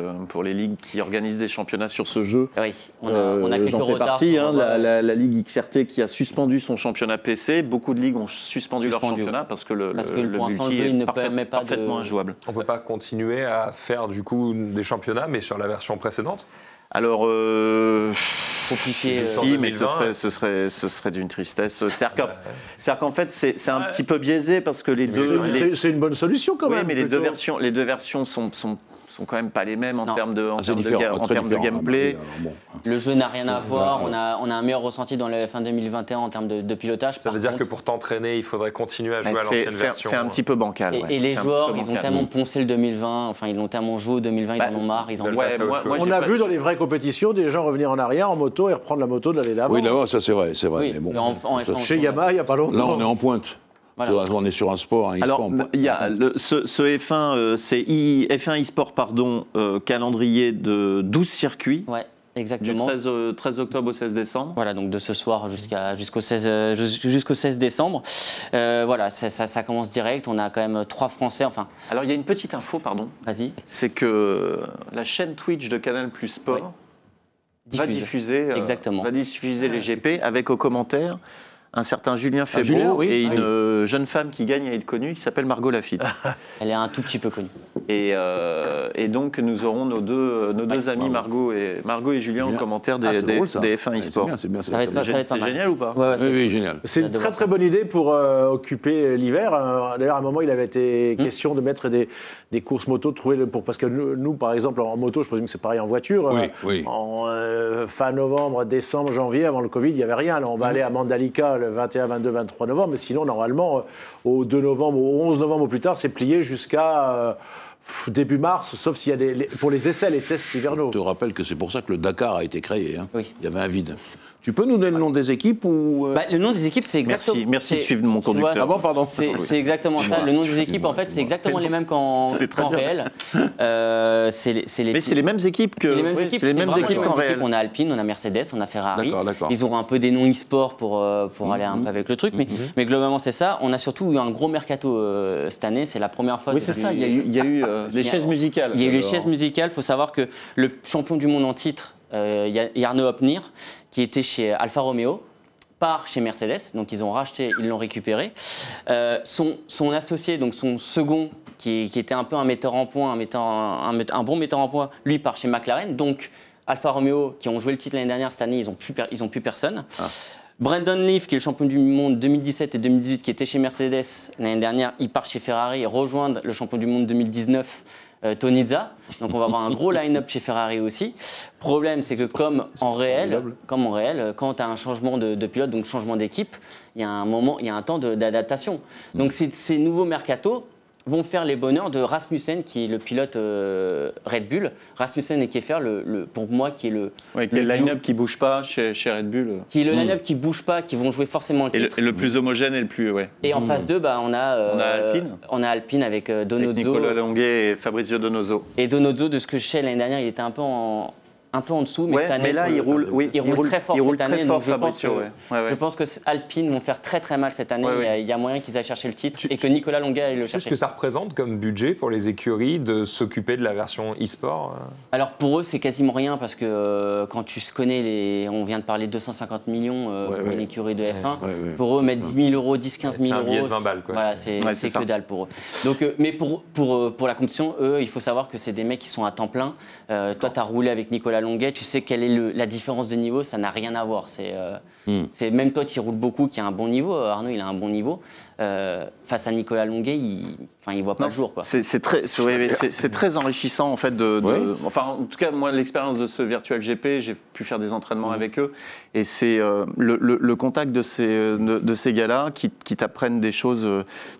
qui organisent des championnats sur ce jeu. Oui, on a quelques j'en fais retards. partie, la Ligue XRT qui a suspendu son championnat PC. Beaucoup de ligues ont suspendu leur championnat parce que le multi est parfaitement injouable. On ne peut pas continuer à faire du coup des championnats, mais sur la version précédente? Alors, compliqué. si, mais ce serait d'une tristesse. C'est-à-dire qu'en fait, c'est un petit peu biaisé parce que les deux... C'est une bonne solution quand même. Oui, mais les deux versions sont quand même pas les mêmes en termes de gameplay. Le jeu n'a rien à voir. On a un meilleur ressenti dans le F1 2021 en termes de pilotage. Ça veut dire que pour t'entraîner, il faudrait continuer à jouer à l'ancienne version. C'est un petit peu bancal. Et les joueurs, ils ont tellement poncé le 2020, enfin ils l'ont tellement joué au 2020, ils en ont marre. On a vu dans les vraies compétitions des gens revenir en arrière en moto et reprendre la moto de l'année d'avant. Oui, d'abord, ça c'est vrai. Oui, mais bon, chez Yamaha, il n'y a pas longtemps. Là, on est en pointe. Voilà. On est sur un sport, un e-sport. Alors, il y a ce F1, c'est F1 e-sport, calendrier de 12 circuits. Ouais, exactement. Du 13 octobre au 16 décembre. Voilà, donc de ce soir jusqu'au 16 décembre. Voilà, ça commence direct. On a quand même 3 Français. Enfin. Alors, il y a une petite info, pardon. Vas-y. C'est que la chaîne Twitch de Canal Plus Sport va diffuser les GP avec aux commentaires un certain Julien Febro et une jeune femme qui gagne à être connue, qui s'appelle Margot Lafitte. Elle est un tout petit peu connue. Et donc nous aurons nos deux amis Margot et Julien aux commentaires des F1 eSport. C'est bien, c'est génial ou pas? Oui, génial. C'est une très très bonne idée pour occuper l'hiver. D'ailleurs, à un moment, il avait été question de mettre des courses moto, parce que nous, par exemple, en moto, je présume que c'est pareil en voiture. Oui. En fin novembre, décembre, janvier, avant le Covid, il n'y avait rien. Alors, on va aller à Mandalika le 21, 22, 23 novembre, mais sinon, normalement, au 2 novembre, au 11 novembre au plus tard, c'est plié jusqu'à début mars, sauf s'il y a pour les essais, les tests hivernaux. Je te rappelle que c'est pour ça que le Dakar a été créé. Hein. Oui. Il y avait un vide. Tu peux nous donner le nom des équipes ou Le nom des équipes, c'est exactement. Merci de suivre mon conducteur. Tu vois, Ah bon, pardon. C'est exactement ça. Le nom des équipes, en fait, c'est exactement les mêmes qu'en réel. C'est Mais c'est les mêmes équipes que. C'est les mêmes oui, équipes, c'est les mêmes vraiment équipes qu'en réel. On a Alpine, on a Mercedes, on a Ferrari. D'accord. Ils auront un peu des noms e-sport pour aller un peu avec le truc. Mais globalement, c'est ça. On a surtout eu un gros mercato cette année. C'est la première fois. Oui, c'est ça. Il y a eu les chaises musicales. Il y a eu les chaises musicales. Il faut savoir que le champion du monde en titre, Jarno Opmeer, qui était chez Alfa Romeo, part chez Mercedes. Donc ils ont racheté, ils l'ont récupéré. Son associé, donc son second, qui était un peu un metteur en point, un bon metteur en point, lui part chez McLaren. Donc Alfa Romeo, qui ont joué le titre l'année dernière, cette année, ils ont plus personne. Brandon Leaf, qui est le champion du monde 2017 et 2018, qui était chez Mercedes l'année dernière, il part chez Ferrari, rejoindre le champion du monde 2019, Tonizza. Donc on va avoir un gros line-up chez Ferrari aussi. Problème, c'est que comme en réel, quand tu as un changement de pilote, donc changement d'équipe, il y a un temps d'adaptation. Donc ces nouveaux mercatos vont faire les bonheurs de Rasmussen, qui est le pilote Red Bull. Rasmussen et Kiefer, pour moi, qui est le line-up qui bouge pas chez Red Bull. Qui est le line-up qui bouge pas, qui vont jouer forcément le titre. Et le plus homogène et le plus. Ouais. Et en phase 2, on a Alpine avec Donozzo. Avec Nicolas Longuet et Fabrizio Donozzo. Et Donozzo, de ce que je sais, l'année dernière, il était un peu en dessous, mais cette année, mais là, il roule très fort cette année. Donc je pense que Alpine vont faire très très mal cette année. Il y a moyen qu'ils aillent chercher le titre et que Nicolas Longuet aille le chercher. Qu'est-ce que ça représente comme budget pour les écuries de s'occuper de la version e-sport? Alors pour eux, c'est quasiment rien parce que quand tu connais on vient de parler de 250 millions pour une écurie de F1. Pour eux, mettre 10 000 euros, 10-15 000 euros, c'est un billet de 20 balles. Voilà, c'est que dalle pour eux. Donc, mais pour la compétition, eux, il faut savoir que c'est des mecs qui sont à temps plein. Toi, tu as roulé avec Nicolas Longuet, tu sais quelle est la différence de niveau, ça n'a rien à voir. C'est même toi qui roules beaucoup, qui a un bon niveau. Arnaud, il a un bon niveau. Face à Nicolas Longuet, il voit pas le jour. C'est très enrichissant en fait. Enfin, en tout cas, moi, l'expérience de ce Virtual GP, j'ai pu faire des entraînements avec eux, et c'est le contact de ces gars-là qui t'apprennent des choses.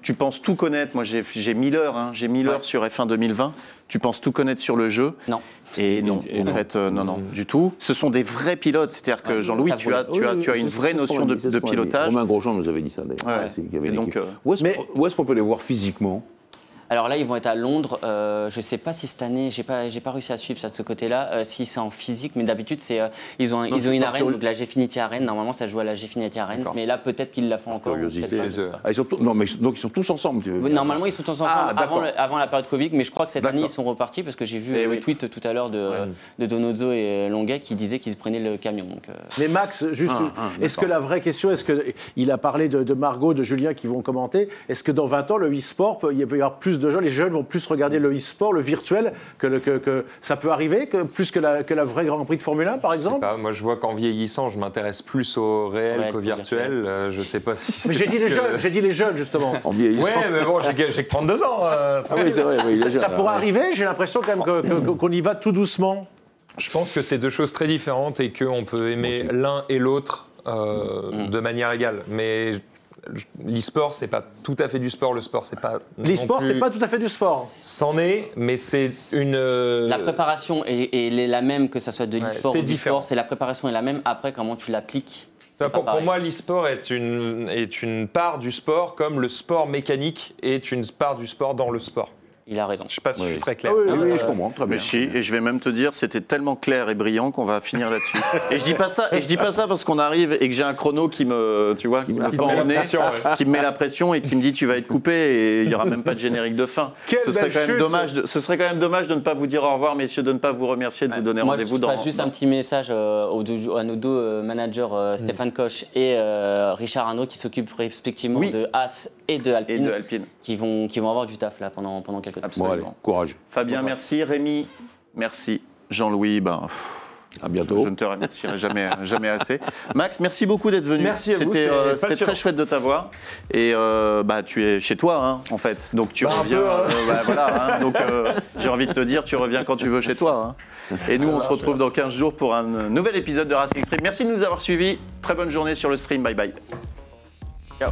Tu penses tout connaître. Moi, j'ai 1000 heures. J'ai 1000 heures sur F1 2020. Tu penses tout connaître sur le jeu? Non. Et non, en fait, non, du tout. Ce sont des vrais pilotes. C'est-à-dire que Jean-Louis, tu as une vraie notion de pilotage. Romain Grosjean nous avait dit ça d'ailleurs. Où est-ce qu'on peut les voir physiquement? Alors là, ils vont être à Londres. Je ne sais pas si cette année, j'ai pas réussi à suivre ça de ce côté-là, si c'est en physique, mais d'habitude, ils ont une arène, donc la Gfinity Arena. Normalement, ça joue à la Gfinity Arena, mais là, peut-être qu'ils la font encore. Donc ils sont tous ensemble. Normalement, ils sont tous ensemble avant la période Covid, mais je crois que cette année, ils sont repartis parce que j'ai vu le tweet tout à l'heure de Donozzo et Longuet qui disaient qu'ils prenaient le camion. Mais Max, juste, est-ce que la vraie question, il a parlé de Margot, de Julien qui vont commenter, est-ce que dans 20 ans, le e-sport, il peut y avoir plus de jeunes, les jeunes vont plus regarder le e-sport, le virtuel, que ça peut arriver, plus que la vraie Grand Prix de Formule 1, par exemple? Moi, je vois qu'en vieillissant, je m'intéresse plus au réel qu'au virtuel. Je sais pas si. Mais j'ai dit les jeunes, justement. En vieillissant. Ouais, mais bon, j'ai que 32 ans. Oui, c'est vrai. Ça pourrait arriver, j'ai l'impression quand même qu'on y va tout doucement. Je pense que c'est deux choses très différentes et qu'on peut aimer l'un et l'autre de manière égale. Mais l'e-sport, c'est pas tout à fait du sport. Le sport, c'est pas. L'e-sport, c'est pas tout à fait du sport. C'en est, mais c'est une. La préparation est la même, que ça soit de l'e-sport ou du sport. C'est la préparation est la même. Après, comment tu l'appliques? Pour moi, l'e-sport est une part du sport, comme le sport mécanique est une part du sport dans le sport. Il a raison. Je ne sais pas si je suis très clair. Oui, je comprends très bien. Et je vais même te dire, c'était tellement clair et brillant qu'on va finir là-dessus. Et je dis pas ça parce qu'on arrive et que j'ai un chrono qui me met la pression et qui me dit tu vas être coupé et il n'y aura même pas de générique de fin. Ce serait quand même dommage de ne pas vous dire au revoir, messieurs, de ne pas vous remercier, de vous donner rendez-vous dans. Moi, je passe juste un petit message à nos deux managers, Stéphane Koch et Richard Arnaud, qui s'occupent respectivement de As et de Alpine, qui vont avoir du taf là pendant quelques temps. Absolument. Bon, allez, courage. Fabien, merci. Rémi, merci. Jean-Louis, à bientôt. Je ne te remercierai jamais assez. Max, merci beaucoup d'être venu. Merci à vous. C'était très chouette de t'avoir. Et tu es chez toi, en fait. Donc tu reviens. Donc j'ai envie de te dire, tu reviens quand tu veux chez toi. Et nous, on se retrouve dans 15 jours pour un nouvel épisode de Racing Stream. Merci de nous avoir suivis. Très bonne journée sur le stream. Bye bye. Ciao.